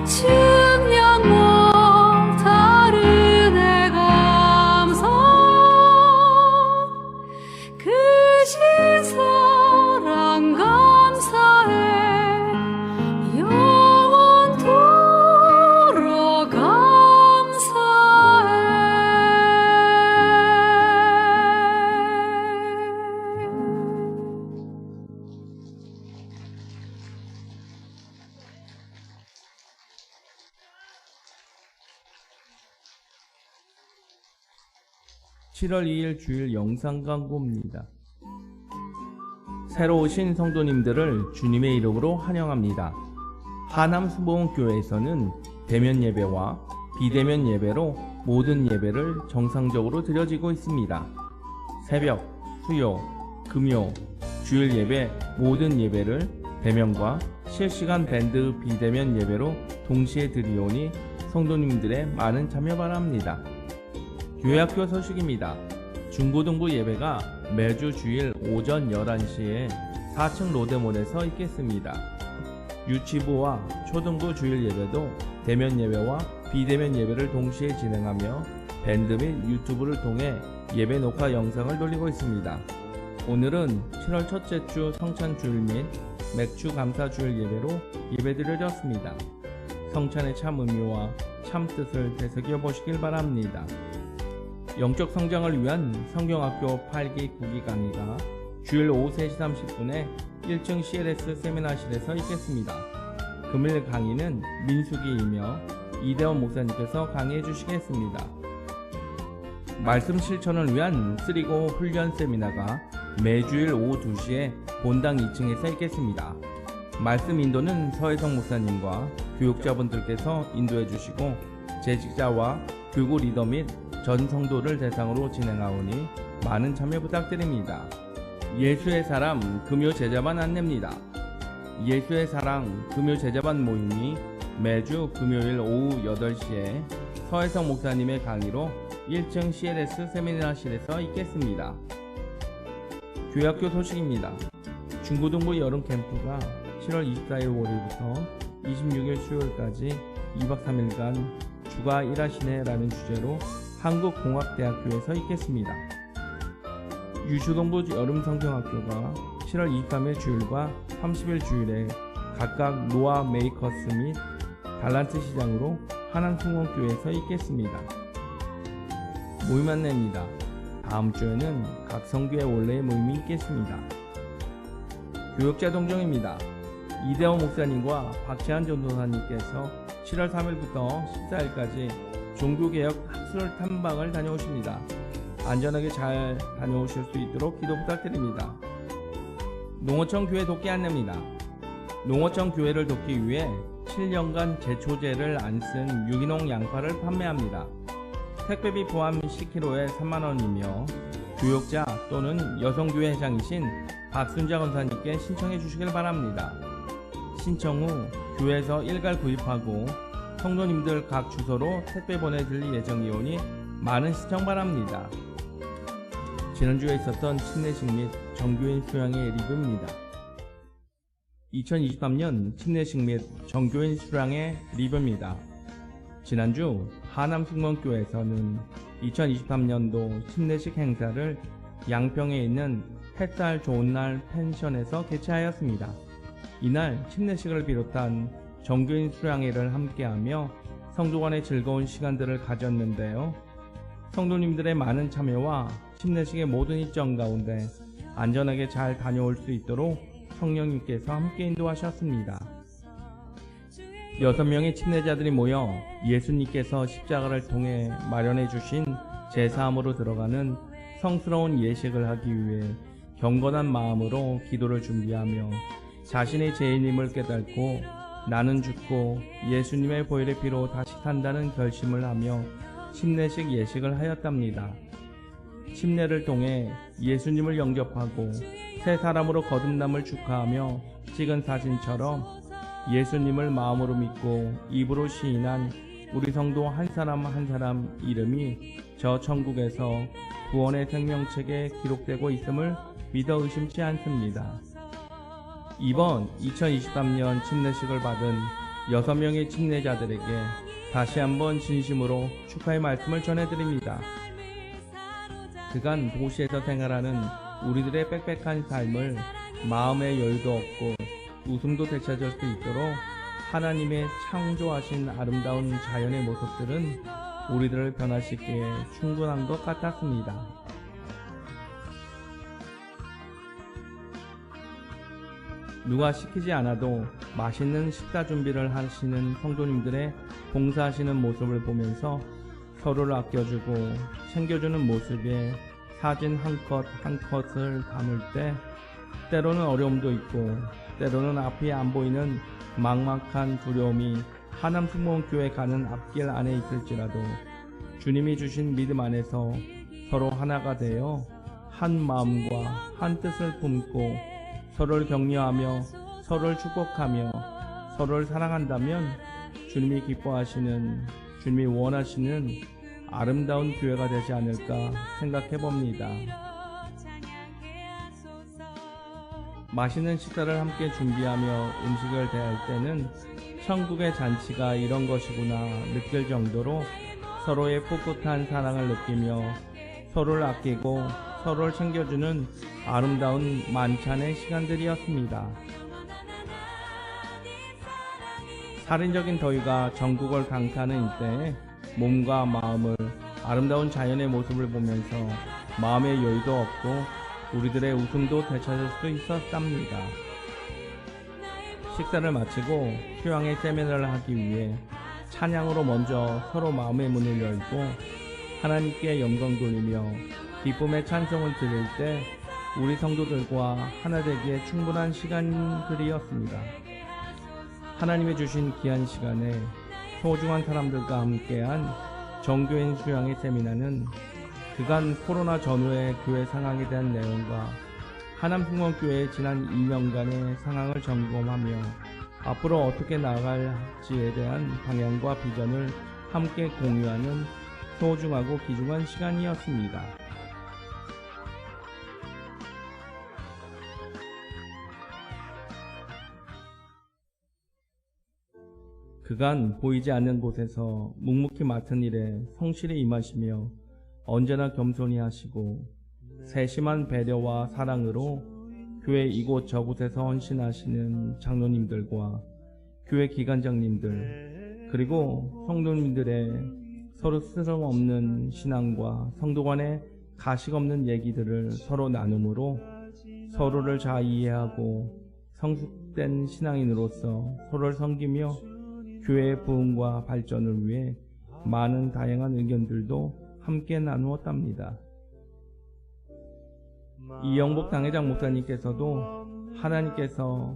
측량 못하는 애 감사 크신 사랑 감사해 영원토록 감사해 (7월 2일) 주일 영상 광고입니다. 새로 오신 성도님들을 주님의 이름으로 환영합니다. 하남 수봉교회에서는 대면 예배와 비대면 예배로 모든 예배를 정상적으로 드려지고 있습니다. 새벽, 수요, 금요, 주일 예배 모든 예배를 대면과 실시간 밴드 비대면 예배로 동시에 드리오니 성도님들의 많은 참여 바랍니다. 교회학교 소식입니다. 중고등부 예배가 매주 주일 오전 11시에 4층 로데몰에서 있겠습니다. 유치부와 초등부 주일 예배도 대면 예배와 비대면 예배를 동시에 진행하며 밴드 및 유튜브를 통해 예배 녹화 영상을 돌리고 있습니다. 오늘은 7월 첫째 주 성찬 주일 및 맥주 감사 주일 예배로 예배드려졌습니다. 성찬의 참 의미와 참 뜻을 되새겨 보시길 바랍니다. 영적 성장을 위한 성경학교 8기 9기 강의가 주일 오후 3시 30분에 1층 CLS 세미나실에서 있겠습니다. 금일 강의는 민수기이며 이대원 목사님께서 강의해 주시겠습니다. 말씀 실천을 위한 3고 훈련 세미나가 매주일 오후 2시에 본당 2층에서 있겠습니다. 말씀 인도는 서혜성 목사님과 교육자분들께서 인도해 주시고 재직자와 교구 리더 및 전 성도를 대상으로 진행하오니 많은 참여 부탁드립니다. 예수의 사람 금요 제자반 안내입니다. 예수의 사랑 금요 제자반 모임이 매주 금요일 오후 8시에 서혜성 목사님의 강의로 1층 CLS 세미나실에서 있겠습니다. 교회학교 소식입니다. 중고등부 여름 캠프가 7월 24일 월요일부터 26일 수요일까지 2박 3일간 주가 일하시네라는 주제로 한국공학대학교에서 있겠습니다. 유초동부 여름 성경학교가 7월 23일 주일과 30일 주일에 각각 노아 메이커스 및 달란트 시장으로 하남승원교회에서 있겠습니다. 모임 안내입니다. 다음 주에는 각 성교회 원래의 모임이 있겠습니다. 교역자 동정입니다. 이대호 목사님과 박재한 전도사님께서 7월 3일부터 14일까지 종교개혁 학술 탐방을 다녀오십니다. 안전하게 잘 다녀오실 수 있도록 기도 부탁드립니다. 농어청 교회 돕기 안내입니다. 농어청 교회를 돕기 위해 7년간 제초제를 안 쓴 유기농 양파를 판매합니다. 택배비 포함 10kg에 3만원이며 교역자 또는 여성교회 회장이신 박순자 권사님께 신청해 주시길 바랍니다. 신청 후 교회에서 일괄 구입하고 성도님들 각 주소로 택배 보내드릴 예정이오니 많은 시청 바랍니다. 지난주에 있었던 침례식 및 정교인 수양의 리뷰입니다. 2023년 침례식 및 정교인 수양의 리뷰입니다. 지난주 하남승원교회에서는 2023년도 침례식 행사를 양평에 있는 햇살 좋은 날 펜션에서 개최하였습니다. 이날 침례식을 비롯한 정교인 수양회를 함께하며 성도 간의 즐거운 시간들을 가졌는데요. 성도님들의 많은 참여와 침례식의 모든 일정 가운데 안전하게 잘 다녀올 수 있도록 성령님께서 함께 인도하셨습니다. 6명의 침례자들이 모여 예수님께서 십자가를 통해 마련해 주신 제사함으로 들어가는 성스러운 예식을 하기 위해 경건한 마음으로 기도를 준비하며 자신의 죄인임을 깨닫고 나는 죽고 예수님의 보혈의 피로 다시 산다는 결심을 하며 침례식 예식을 하였답니다. 침례를 통해 예수님을 영접하고 새 사람으로 거듭남을 축하하며 찍은 사진처럼 예수님을 마음으로 믿고 입으로 시인한 우리 성도 한 사람 한 사람 이름이 저 천국에서 구원의 생명책에 기록되고 있음을 믿어 의심치 않습니다. 이번 2023년 침례식을 받은 6명의 침례자들에게 다시 한번 진심으로 축하의 말씀을 전해드립니다. 그간 도시에서 생활하는 우리들의 빽빽한 삶을 마음의 여유도 얻고 웃음도 되찾을 수 있도록 하나님의 창조하신 아름다운 자연의 모습들은 우리들을 변화시키기에 충분한 것 같았습니다. 누가 시키지 않아도 맛있는 식사 준비를 하시는 성도님들의 봉사하시는 모습을 보면서 서로를 아껴주고 챙겨주는 모습에 사진 한 컷 한 컷을 담을 때 때로는 어려움도 있고 때로는 앞이 안 보이는 막막한 두려움이 하남승원교회 가는 앞길 안에 있을지라도 주님이 주신 믿음 안에서 서로 하나가 되어 한 마음과 한 뜻을 품고 서로를 격려하며 서로를 축복하며 서로를 사랑한다면 주님이 기뻐하시는, 주님이 원하시는 아름다운 교회가 되지 않을까 생각해 봅니다. 맛있는 식사를 함께 준비하며 음식을 대할 때는 천국의 잔치가 이런 것이구나 느낄 정도로 서로의 풋풋한 사랑을 느끼며 서로를 아끼고 서로를 챙겨주는 아름다운 만찬의 시간들이었습니다. 살인적인 더위가 전국을 강타하는 이때에 몸과 마음을 아름다운 자연의 모습을 보면서 마음의 여유도 얻고 우리들의 웃음도 되찾을 수 있었답니다. 식사를 마치고 휴양의 세미나를 하기 위해 찬양으로 먼저 서로 마음의 문을 열고 하나님께 영광 돌리며 기쁨의 찬송을 드릴 때 우리 성도들과 하나 되기에 충분한 시간들이었습니다. 하나님이 주신 귀한 시간에 소중한 사람들과 함께한 정교인 수양의 세미나는 그간 코로나 전후의 교회 상황에 대한 내용과 하남승원교회의 지난 2년간의 상황을 점검하며 앞으로 어떻게 나아갈지에 대한 방향과 비전을 함께 공유하는 소중하고 귀중한 시간이었습니다. 그간 보이지 않는 곳에서 묵묵히 맡은 일에 성실히 임하시며 언제나 겸손히 하시고 세심한 배려와 사랑으로 교회 이곳 저곳에서 헌신하시는 장로님들과 교회 기관장님들 그리고 성도님들의 서로 스스럼없는 신앙과 성도 간의 가식 없는 얘기들을 서로 나눔으로 서로를 잘 이해하고 성숙된 신앙인으로서 서로를 섬기며 교회의 부흥과 발전을 위해 많은 다양한 의견들도 함께 나누었답니다. 이영복 당회장 목사님께서도 하나님께서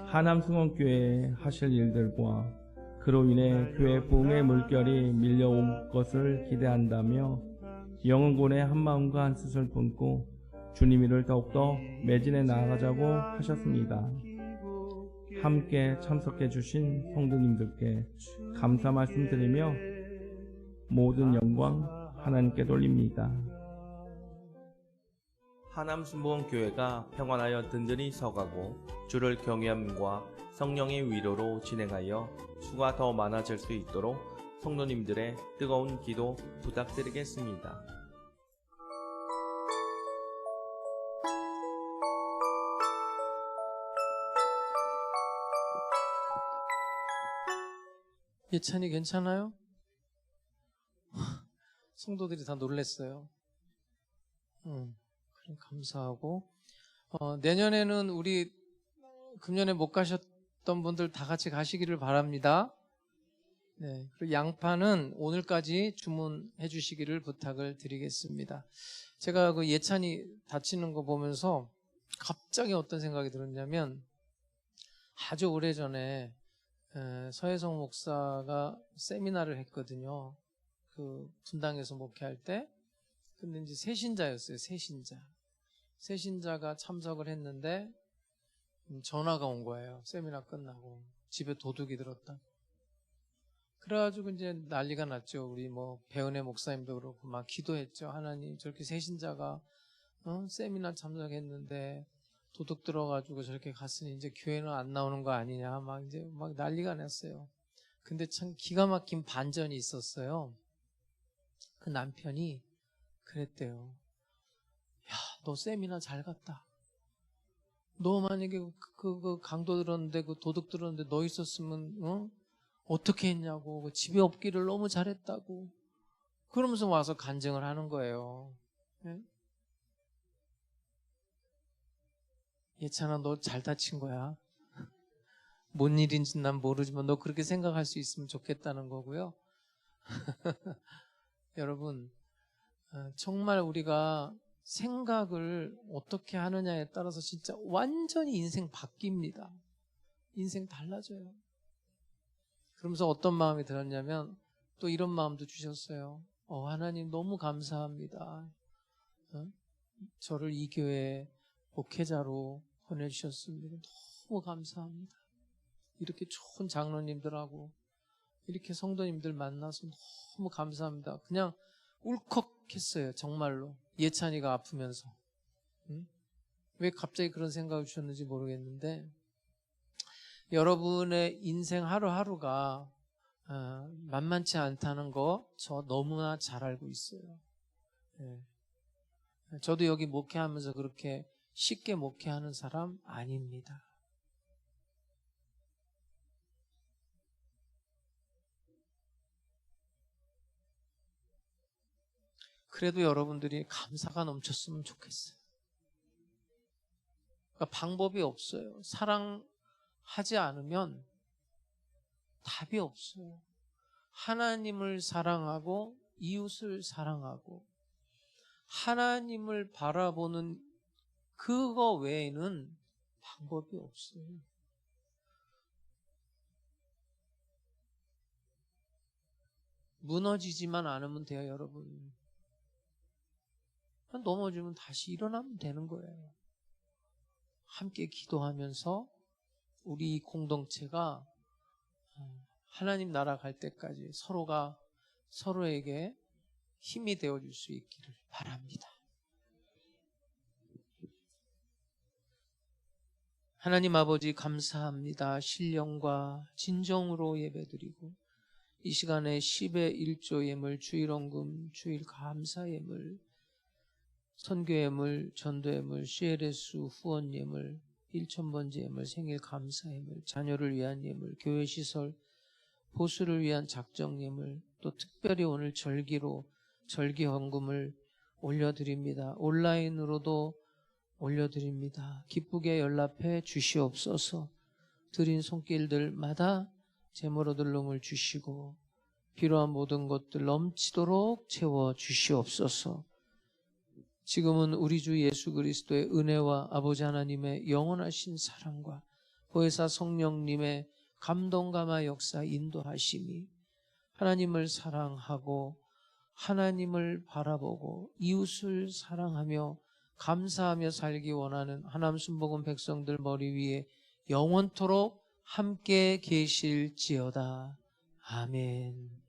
하남승원교회에 하실 일들과 그로 인해 교회 부흥의 물결이 밀려올 것을 기대한다며 영혼군의 한마음과 한뜻을 품고 주님 일을 더욱더 매진해 나아가자고 하셨습니다. 함께 참석해 주신 성도님들께 감사 말씀드리며 모든 영광 하나님께 돌립니다. 하남순복음교회가 평안하여 든든히 서가고 주를 경외함과 성령의 위로로 진행하여 수가 더 많아질 수 있도록 성도님들의 뜨거운 기도 부탁드리겠습니다. 예찬이 괜찮아요? 성도들이 다 놀랬어요. 그럼 감사하고 내년에는 우리 금년에 못 가셨던 분들 다 같이 가시기를 바랍니다. 네, 그리고 양파는 오늘까지 주문해 주시기를 부탁을 드리겠습니다. 제가 그 예찬이 다치는 거 보면서 갑자기 어떤 생각이 들었냐면 아주 오래전에 서혜성 목사가 세미나를 했거든요. 그 분당에서 목회할 때. 근데 이제 새신자였어요. 새신자가 참석을 했는데 전화가 온 거예요. 세미나 끝나고 집에 도둑이 들었다. 그래가지고 이제 난리가 났죠. 우리 뭐 배은혜 목사님도 그렇고 막 기도했죠. 하나님 저렇게 새신자가 세미나 참석했는데 도둑 들어가지고 저렇게 갔으니 이제 교회는 안 나오는 거 아니냐. 막 이제 막 난리가 났어요. 근데 참 기가 막힌 반전이 있었어요. 그 남편이 그랬대요. 야, 너 세미나 잘 갔다. 너 만약에 그 강도 들었는데 그 도둑 들었는데 너 있었으면 어떻게 했냐고. 그 집에 없기를 너무 잘했다고. 그러면서 와서 간증을 하는 거예요. 예? 예찬아, 너 잘 다친 거야. 뭔 일인지 난 모르지만 너 그렇게 생각할 수 있으면 좋겠다는 거고요. 여러분, 정말 우리가 생각을 어떻게 하느냐에 따라서 진짜 완전히 인생 바뀝니다. 인생 달라져요. 그러면서 어떤 마음이 들었냐면 또 이런 마음도 주셨어요. 하나님 너무 감사합니다. 저를 이 교회 목회자로 보내주셨습니다. 너무 감사합니다. 이렇게 좋은 장로님들하고 이렇게 성도님들 만나서 너무 감사합니다. 그냥 울컥했어요. 정말로. 예찬이가 아프면서. 왜 갑자기 그런 생각을 주셨는지 모르겠는데 여러분의 인생 하루하루가 만만치 않다는 거 저 너무나 잘 알고 있어요. 네. 저도 여기 목회하면서 그렇게 쉽게 목회하는 사람 아닙니다. 그래도 여러분들이 감사가 넘쳤으면 좋겠어요. 그러니까 방법이 없어요. 사랑하지 않으면 답이 없어요. 하나님을 사랑하고 이웃을 사랑하고 하나님을 바라보는 그거 외에는 방법이 없어요. 무너지지만 않으면 돼요, 여러분. 넘어지면 다시 일어나면 되는 거예요. 함께 기도하면서 우리 공동체가 하나님 나라 갈 때까지 서로가 서로에게 힘이 되어줄 수 있기를 바랍니다. 하나님 아버지 감사합니다. 신령과 진정으로 예배드리고 이 시간에 10의 1조 예물, 주일원금, 주일 감사 예물, 선교 예물, 전도 예물, CLS 후원 예물, 1,000번째 예물, 생일 감사 예물, 자녀를 위한 예물, 교회 시설, 보수를 위한 작정 예물, 또 특별히 오늘 절기로 절기 헌금을 올려드립니다. 온라인으로도 올려드립니다. 기쁘게 연락해 주시옵소서. 드린 손길들마다 재물 얻을 놈을 주시고 필요한 모든 것들 넘치도록 채워 주시옵소서. 지금은 우리 주 예수 그리스도의 은혜와 아버지 하나님의 영원하신 사랑과 보혜사 성령님의 감동감화 역사 인도하심이 하나님을 사랑하고 하나님을 바라보고 이웃을 사랑하며 감사하며 살기 원하는 하나님 순복음 백성들 머리 위에 영원토록 함께 계실지어다. 아멘.